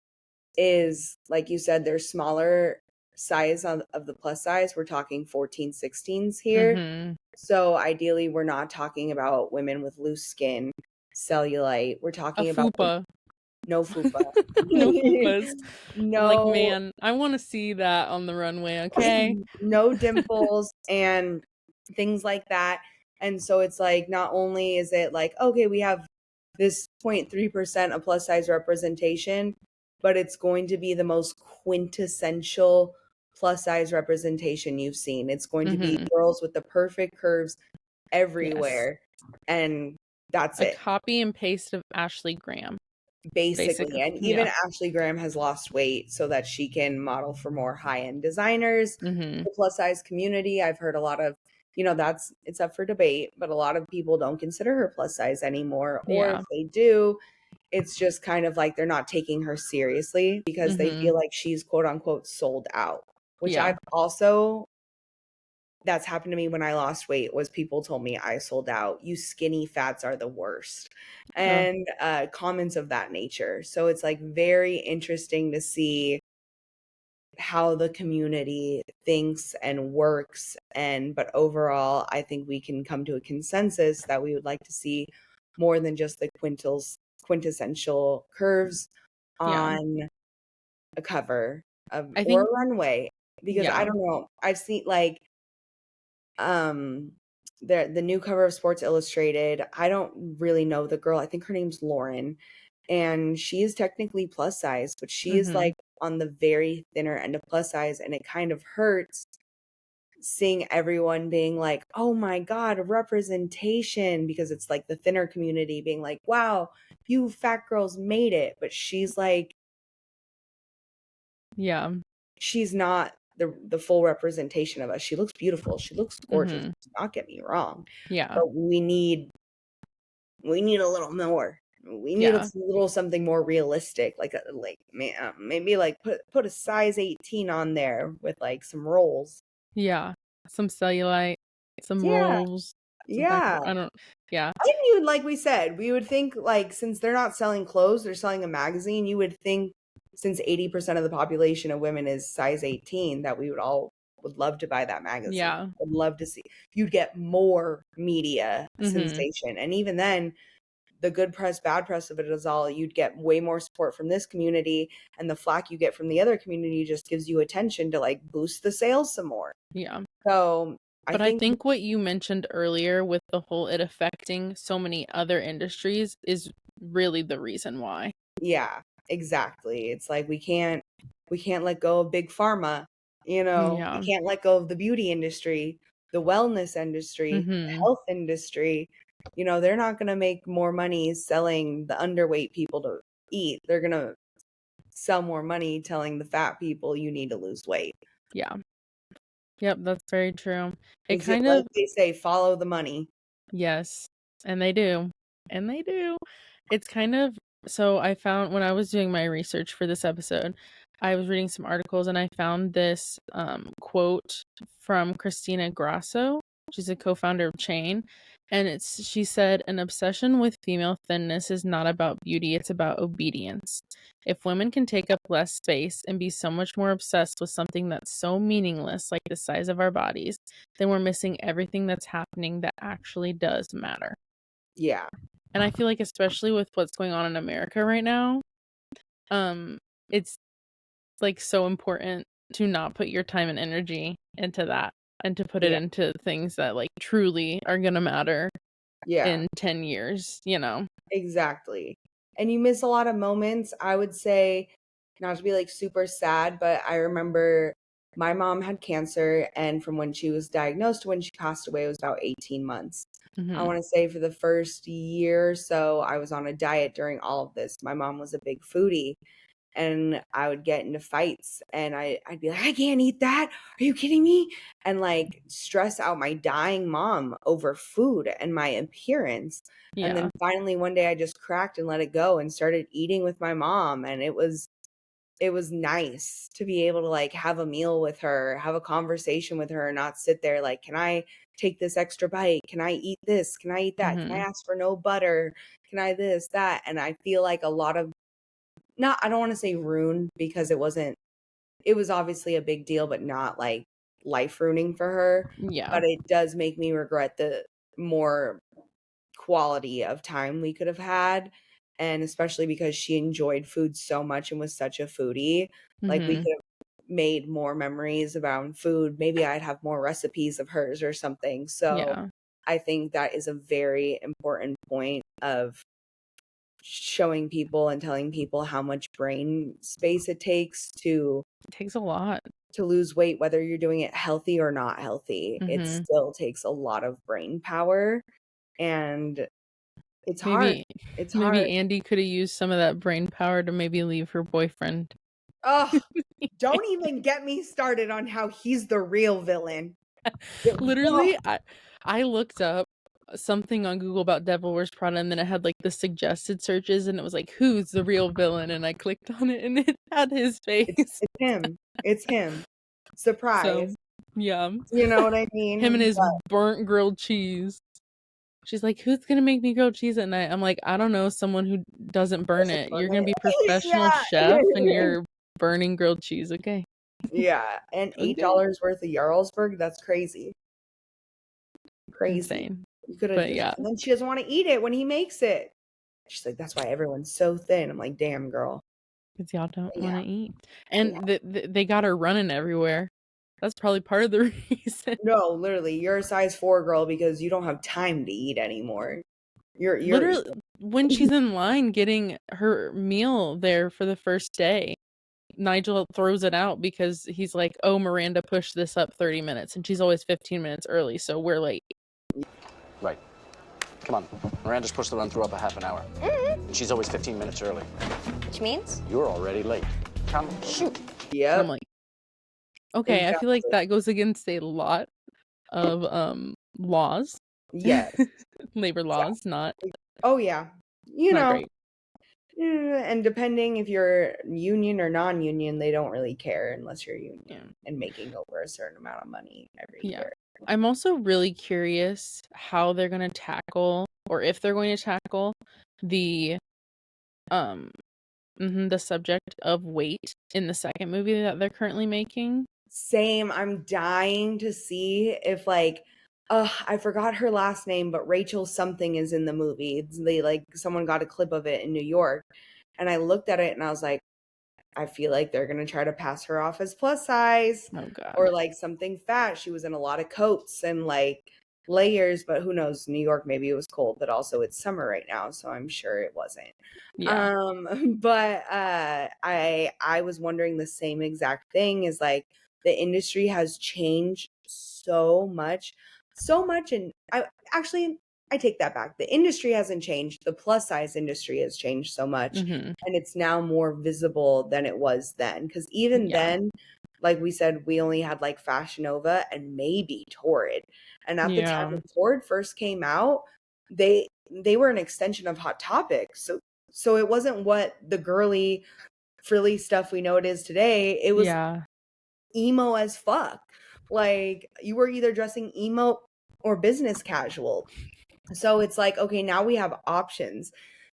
is, like you said, they're smaller size of the plus size. We're talking 14, 16s here. So ideally, we're not talking about women with loose skin, cellulite. We're talking about no fupa.
No fupas.
No.
Like, man, I want to see that on the runway, okay?
No dimples and things like that. And so it's like, not only is it like, okay, we have this 0.3% of plus size representation, but it's going to be the most quintessential plus size representation you've seen. It's going to be girls with the perfect curves everywhere. Yes. And that's it.
A copy and paste of Ashley Graham.
Basically. And even Ashley Graham has lost weight so that she can model for more high-end designers. The plus size community, I've heard a lot of, it's up for debate, but a lot of people don't consider her plus size anymore. Or if they do, it's just kind of like they're not taking her seriously because they feel like she's quote unquote sold out, which I've also, that's happened to me when I lost weight, was people told me I sold out. You skinny fats are the worst. And comments of that nature. So it's like very interesting to see how the community thinks and works. But overall, I think we can come to a consensus that we would like to see more than just the quintessential curves on a cover of or a runway. Because I don't know, I've seen like the new cover of Sports Illustrated. I don't really know the girl. I think her name's Lauren, and she is technically plus size, but she is like on the very thinner end of plus size, and it kind of hurts seeing everyone being like, oh my God, representation, because it's like the thinner community being like, wow, you fat girls made it. But she's like, she's not the full representation of us. She looks beautiful. She looks gorgeous. Do not get me wrong. But we need a little more. We need a little something more realistic, maybe like put a size 18 on there with like some rolls.
Some cellulite, some rolls. I don't.
I think you would, like we said, we would think like, since they're not selling clothes, they're selling a magazine. You would think, since 80% of the population of women is size 18, that we would love to buy that magazine. Would love to see. You'd get more media sensation. And even then, the good press, bad press of it is all, you'd get way more support from this community, and the flack you get from the other community just gives you attention to like boost the sales some more. So
I think what you mentioned earlier with the whole it affecting so many other industries is really the reason why.
Yeah, exactly. It's like we can't let go of big pharma, we can't let go of the beauty industry, the wellness industry, the health industry. They're not going to make more money selling the underweight people to eat. They're going to sell more money telling the fat people you need to lose weight.
Yep, that's very true. It
Is
kind
like
of,
they say, follow the money.
yes, and they do. It's kind of, so I found, when I was doing my research for this episode, I was reading some articles and I found this quote from Christina Grasso. She's a co-founder of Chain, and she said, an obsession with female thinness is not about beauty, it's about obedience. If women can take up less space and be so much more obsessed with something that's so meaningless, like the size of our bodies, then we're missing everything that's happening that actually does matter.
Yeah,
And I feel like especially with what's going on in America right now, it's like so important to not put your time and energy into that and to put it
Yeah.
into things that like truly are gonna matter
Yeah.
in 10 years, you know?
Exactly. And you miss a lot of moments. I would say, not to be like super sad, but I remember my mom had cancer, and from when she was diagnosed to when she passed away, it was about 18 months. I
Mhm.
want to say for the first year or so, I was on a diet during all of this. My mom was a big foodie, and I would get into fights, and I'd be like, I can't eat that. Are you kidding me? And like stress out my dying mom over food and my appearance. And
Yeah.
then finally one day I just cracked and let it go and started eating with my mom. And it was nice to be able to like have a meal with her, have a conversation with her, and not sit there like, can I take this extra bite? Can I eat this? Can I eat that? Can I
Mhm.
ask for no butter? Can I this, that? And I feel like a lot of, not, I don't want to say ruined, because it was obviously a big deal, but not like life ruining for her.
Yeah.
But it does make me regret the more quality of time we could have had. And especially because she enjoyed food so much and was such a foodie, like we
Mhm.
could have made more memories about food. Maybe I'd have more recipes of hers or something. So
Yeah.
I think that is a very important point of showing people and telling people how much brain space it takes
It takes a lot.
to lose weight, whether you're doing it healthy or not healthy. It
Mhm.
still takes a lot of brain power, and it's hard.
Maybe
It's hard.
maybe Andy could have used some of that brain power to maybe leave her boyfriend.
Oh, don't even get me started on how he's the real villain. Oh,
Literally, I looked up something on Google about Devil Wears Prada, and then it had like the suggested searches, and it was like, who's the real villain? And I clicked on it, and it had his face.
it's him. It's him.
So,
Surprise.
yeah,
You know what I
him and
mean?
his burnt grilled cheese. She's like, who's gonna make me grilled cheese at night? I'm like, I don't know, someone who doesn't burn it. You're gonna be professional chef, and
Yeah.
you're burning grilled cheese, okay?
Yeah. And
Okay.
$8 worth of Jarlsberg, that's crazy. Crazy.
Insane.
You could have
But
just,
yeah,
and then she doesn't want to eat it when he makes it. She's like, that's why everyone's so thin. I'm like, damn, girl.
because y'all don't
Yeah.
want to eat.
Yeah.
And they got her running everywhere. That's probably part of the reason.
No, literally, you're a size 4 girl because you don't have time to eat anymore. You're
Literally, when she's in line getting her meal there for the first day, Nigel throws it out because he's like, oh, Miranda pushed this up 30 minutes, and she's always 15 minutes early, so we're late.
Right. Come on. Miranda's pushed the run through up a half an hour. And she's always 15 minutes early.
Which means?
You're already late. Come, shoot.
And
Yep.
I'm like, okay, I feel like
Exactly.
that goes against a lot of laws.
Yes.
Labor laws, not
Oh yeah. You
not
know,
great.
and depending if you're union or non-union, they don't really care unless you're union
Yeah.
and making over a certain amount of money every
Yeah.
year.
I'm also really curious how they're going to tackle, or if they're going to tackle the the subject of weight in the second movie that they're currently making.
Same. I'm dying to see if like I forgot her last name, but Rachel something is in the movie. They like someone got a clip of it in New York, and I looked at it and I was like, I feel like they're gonna try to pass her off as plus size
Oh god.
or like something fat. She was in a lot of coats and like layers, but who knows? New York, maybe it was cold, but also it's summer right now, so I'm sure it wasn't.
Yeah.
But I was wondering the same exact thing, is like the industry has changed so much, and I take that back. The industry hasn't changed. The plus size industry has changed so much,
Mhm.
and it's now more visible than it was then. Because even
Yeah.
then, like we said, we only had like Fashion Nova and maybe Torrid. And at the time
Yeah.
when Torrid first came out, they were an extension of Hot Topic. So it wasn't what the girly frilly stuff we know it is today. It was
Yeah.
emo as fuck. Like you were either dressing emo or business casual. So it's like, okay, now we have options.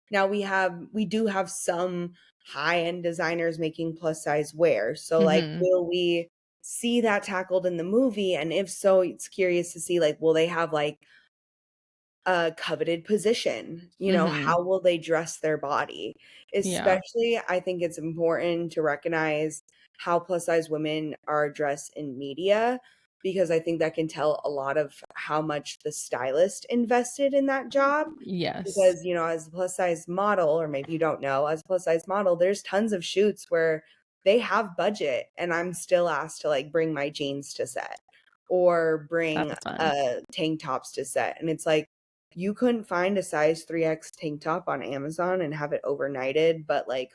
Now we do have some high-end designers making plus size wear. So like,
Mhm.
will we see that tackled in the movie? And if so, it's curious to see like, will they have like a coveted position. You know, how will they dress their body?
Yeah.
Especially, I think it's important to recognize how plus size women are dressed in media, because I think that can tell a lot of how much the stylist invested in that job.
Yes.
Because, you know, as a plus size model, or maybe you don't know, as a plus size model, there's tons of shoots where they have budget and I'm still asked to like bring my jeans to set or bring
That's fun.
tank tops to set. And it's like, you couldn't find a size 3X tank top on Amazon and have it overnighted, but like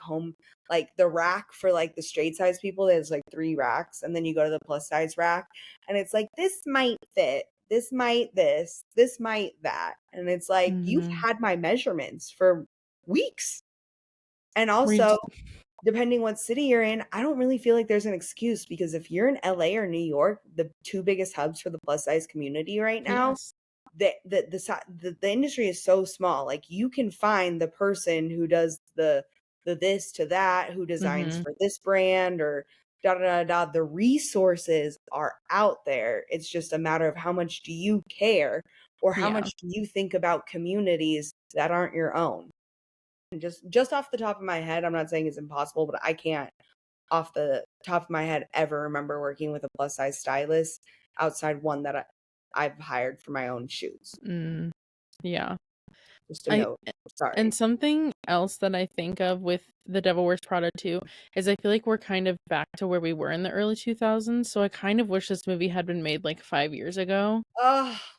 like the rack for like the straight size people, there's like 3 racks, and then you go to the plus size rack and it's like, this might fit, this might this might that. And it's like, you've had my measurements for weeks. And
Were you
also,
just,
depending what city you're in, I don't really feel like there's an excuse, because if you're in LA or New York, the 2 biggest hubs for the plus size community right now,
yes.
the industry is so small. Like, you can find the person who does the this to that, who designs for this brand, or da da da da. The resources are out there. It's just a matter of how much do you care, or how
Yeah.
much do you think about communities that aren't your own. And just off the top of my head, I'm not saying it's impossible, but I can't off the top of my head ever remember working with a plus size stylist outside one that I've hired for my own shoots.
Yeah.
Just a note. Sorry.
And something else that I think of with The Devil Wears Prada too is I feel like we're kind of back to where we were in the early 2000s. So I kind of wish this movie had been made like 5 years ago.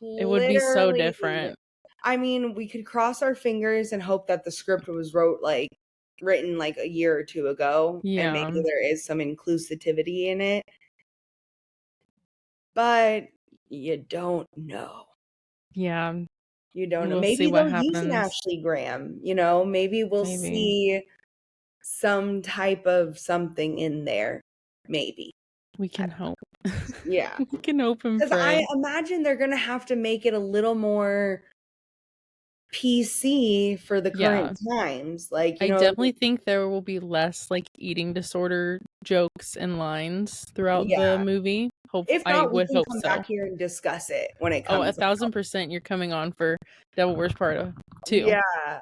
It would be so
Literally.
different.
I mean, we could cross our fingers and hope that the script was written like a year or 2 ago,
Yeah.
and maybe there is some inclusivity in it. But you don't know.
Yeah.
You don't know.
We'll see
Maybe
what
they'll use an
happens.
Ashley Graham, you know, maybe we'll
Maybe.
see some type of something in there. Maybe.
We can hope.
Yeah.
We can hope and
Because
pray.
I imagine they're going to have to make it a little more PC for the current times. Like, you
I
know,
definitely think there will be less like eating disorder jokes and lines throughout the
yeah.
movie.
If
I
not, we
would
can
hope
come
so.
back here and discuss it when it
Oh,
comes out.
1000% you're coming on for Devil Wears Prada too.
Yeah.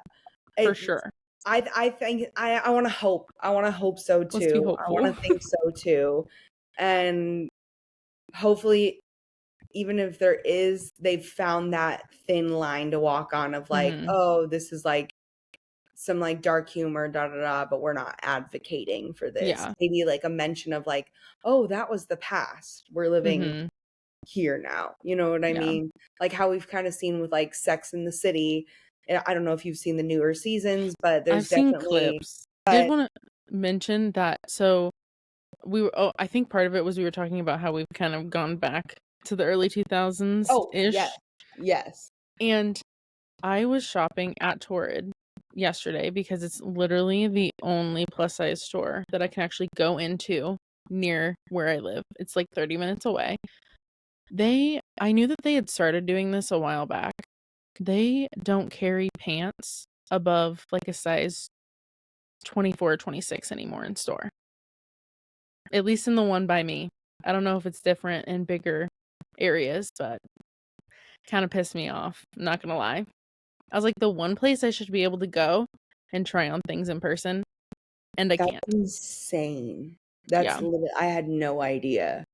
For sure.
I think I want to hope. I want to hope so too.
Let's be
I
hopeful.
want to think so too. And hopefully, even if they've found that thin line to walk on of like, oh, this is like some like dark humor, da da da, but we're not advocating for this.
Yeah.
Maybe like a mention of like, oh, that was the past. We're living here now. You know what I mean? Like how we've kind of seen with like Sex in the City. I don't know if you've seen the newer seasons, but there's
I've seen
definitely
clips. Did want to mention that so I think part of it was we were talking about how we've kind of gone back to the early 2000s ish.
Yes.
And I was shopping at Torrid yesterday because it's literally the only plus size store that I can actually go into near where I live. It's like 30 minutes away. I knew that they had started doing this a while back. They don't carry pants above like a size 24 or 26 anymore in store. At least in the one by me. I don't know if it's different in bigger areas, but kind of pissed me off. I'm not gonna lie. I was like, the one place I should be able to go and try on things in person, and I can't.
That's insane. That's I had no idea.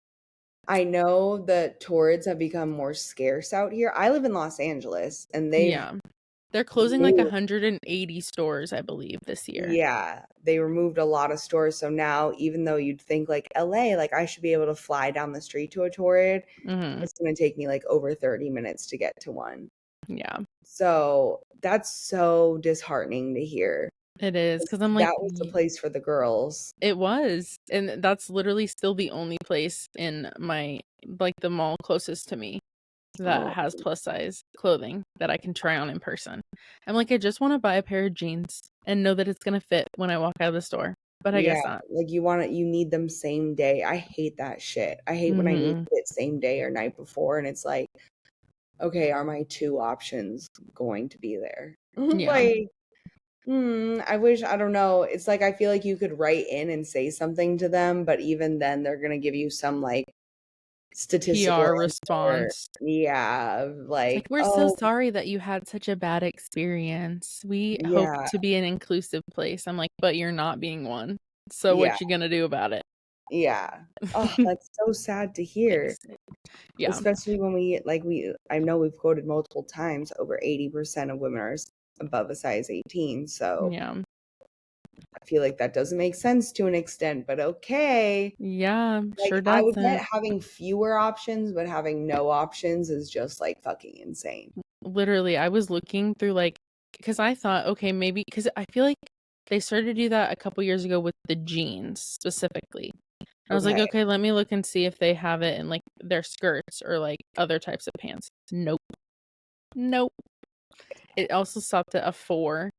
I know that Torrids have become more scarce out here. I live in Los Angeles, and
they're closing like 180 stores, I believe, this year.
Yeah, they removed a lot of stores. So now, even though you'd think like LA, like I should be able to fly down the street to a Torrid, it's going to take me like over 30 minutes to get to one.
Yeah.
So that's so disheartening to hear.
It is, because I'm like,
that was the place for the girls.
It was, and that's literally still the only place in my like the mall closest to me that has plus size clothing that I can try on in person. I'm like, I just want to buy a pair of jeans and know that it's gonna fit when I walk out of the store, but I guess not.
Like you need them same day. I hate that shit. I hate when I need it same day or night before, and it's like, okay, are my 2 options going to be there? Like, I don't know. It's like, I feel like you could write in and say something to them, but even then they're going to give you some like statistical
PR
answer.
response.
Yeah,
It's like,
like,
we're so
oh,
sorry that you had such a bad experience. We hope
yeah,
to be an inclusive place. I'm like, but you're not being one. So
yeah,
what you gonna do about it?
yeah. Oh, that's so sad to hear.
Yeah.
Especially when I know we've quoted multiple times, over 80% of women are above a size 18. So
Yeah.
I feel like that doesn't make sense to an extent, but okay.
Yeah,
Like,
sure
I would
doesn't.
get having fewer options, but having no options is just like fucking insane.
Literally, I was looking through because I thought, okay, maybe because I feel like they started to do that a couple years ago with the jeans specifically. I was like,
Okay.
okay, let me look and see if they have it in like their skirts or like other types of pants. Nope. Nope. It also stopped at a 4,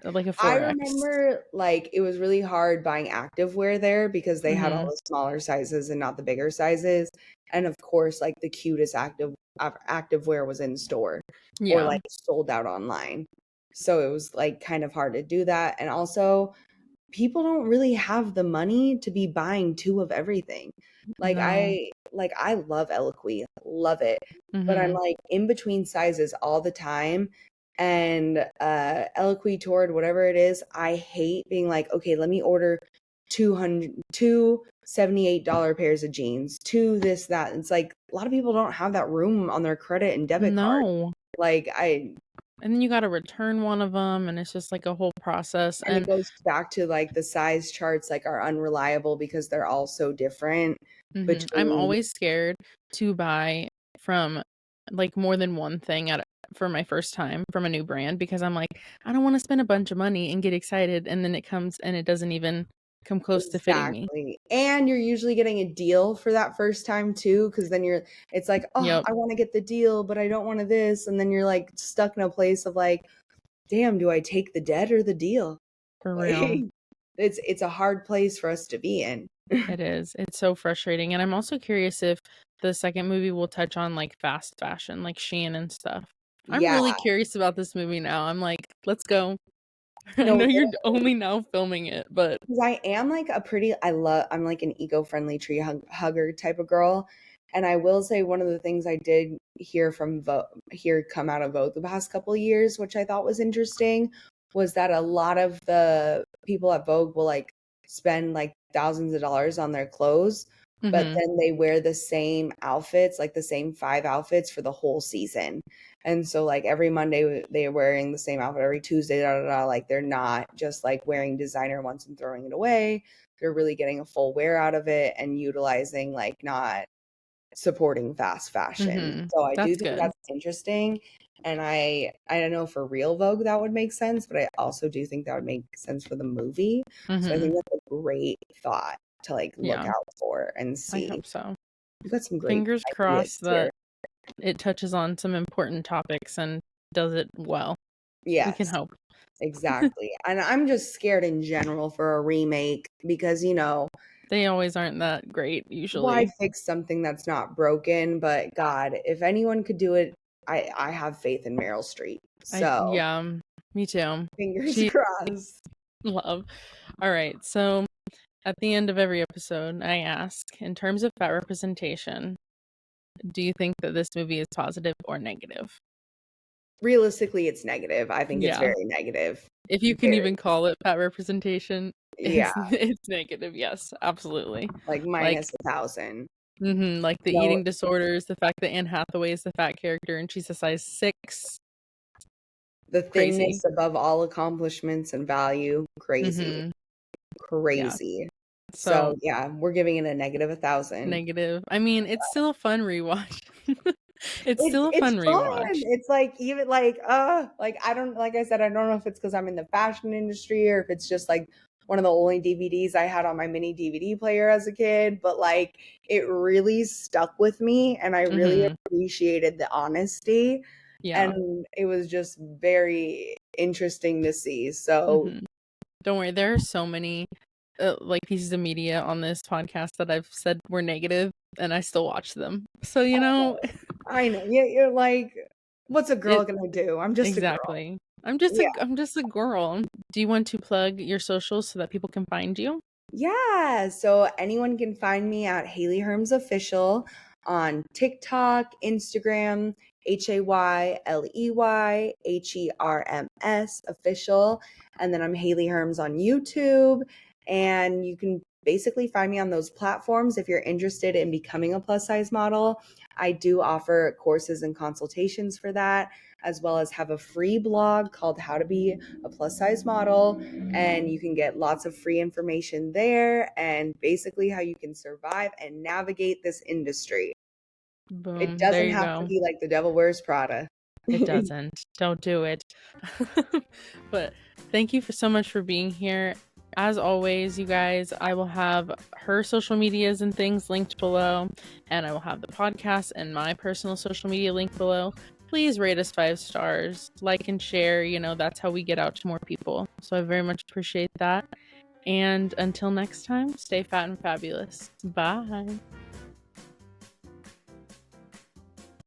like a
I
4X.
remember like it was really hard buying activewear there because they had all
Mhm.
the smaller sizes and not the bigger sizes. And of course, like the cutest activewear was in store or
Yeah.
like sold out online. So it was like kind of hard to do that. And also, people don't really have the money to be buying two of everything. Like
No.
I love Eloquii, love it. But I'm
Mhm.
like in between sizes all the time. And Eloquii Tord, whatever it is, I hate being like, okay, let me order 200 $78 pairs of jeans, two this, that. It's like a lot of people don't have that room on their credit and debit card.
No.
Like
And then you got to return one of them, and it's just like a whole process.
and it
And
goes back to like the size charts like are unreliable because they're all so different
I'm
between
always scared to buy from like more than one thing for my first time from a new brand because I'm like, I don't want to spend a bunch of money and get excited, and then it comes and it doesn't even come close to fitting me.
exactly. And you're usually getting a deal for that first time too, because then it's like, oh,
Yep,
I want to get the deal, but I don't want to this. And then you're like stuck in a place of like, damn, do I take the debt or the deal?
for real.
Like, it's a hard place for us to be in.
It is. It's so frustrating. And I'm also curious if the second movie will touch on like fast fashion, like Shein and stuff. I'm
Yeah.
really curious about this movie now. I'm like, let's go. I
No,
know you're only now filming it, but
because I am like I'm like an eco-friendly tree hugger type of girl. And I will say one of the things I did hear from hear come out of Vogue the past couple of years, which I thought was interesting, was that a lot of the people at Vogue will like spend like thousands of dollars on their clothes, but
mhm.
then they wear the same outfits, like the same 5 outfits for the whole season. And so like every Monday they're wearing the same outfit, every Tuesday, like they're not just like wearing designer once and throwing it away. They're really getting a full wear out of it and utilizing like not supporting fast fashion. So I do
That's
think
good.
that's interesting. And I don't know for real Vogue that would make sense, but I also do think that would make sense for the movie. So I think that's a great thought to like look
Yeah,
out for and
I
see.
hope so.
We've got some great
Fingers
ideas
crossed
here.
that it touches on some important topics and does it well. We can
Yes.
hope.
Exactly. And I'm just scared in general for a remake because,
They always aren't that great
why
usually.
fix something that's not broken? But God, if anyone could do it, I have faith in Meryl Streep. So
Yeah, me too.
fingers
She
crossed.
love. All right, so at the end of every episode, I ask, in terms of fat representation, do you think that this movie is positive or negative?
Realistically, it's negative. I think it's
Yeah.
very negative.
If you can
Very,
even call it fat representation,
yeah,
it's negative. Yes, absolutely.
like
Like,
minus 1,000.
like the
No,
eating disorders, the fact that Anne Hathaway is the fat character and she's a size 6.
the
Crazy.
thinness above all accomplishments and value. Crazy.
Yeah.
Crazy. So
So
yeah, we're giving it a negative 1,000.
negative. I mean, it's still a fun rewatch. It's still a
It's
fun
fun.
rewatch.
It's like even like I don't like I said, I don't know if it's because I'm in the fashion industry or if it's just like one of the only DVDs I had on my mini DVD player as a kid, but like it really stuck with me and I really appreciated the honesty.
Yeah.
And it was just very interesting to see. So
Don't worry, there are so many like pieces of media on this podcast that I've said were negative and I still watch them. So,
I know. Yeah, you're like, what's a girl
it
gonna do? I'm just a girl.
exactly. I'm just
Yeah.
a girl. Do you want to plug your socials so that people can find you?
Yeah, so anyone can find me at Haley Herms Official on TikTok, Instagram, HAYLEYHERMS Official. And then I'm Haley Herms on YouTube. And you can basically find me on those platforms if you're interested in becoming a plus size model. I do offer courses and consultations for that, as well as have a free blog called How to Be a Plus Size Model. And you can get lots of free information there and basically how you can survive and navigate this industry.
Boom.
It
There
doesn't
you
have
go.
to be like the Devil Wears Prada.
It doesn't. Don't do it. But thank you so much for being here. As always, you guys, I will have her social medias and things linked below, and I will have the podcast and my personal social media linked below. Please rate us 5 stars, like and share. You know, that's how we get out to more people. So I very much appreciate that. And until next time, stay fat and fabulous. Bye.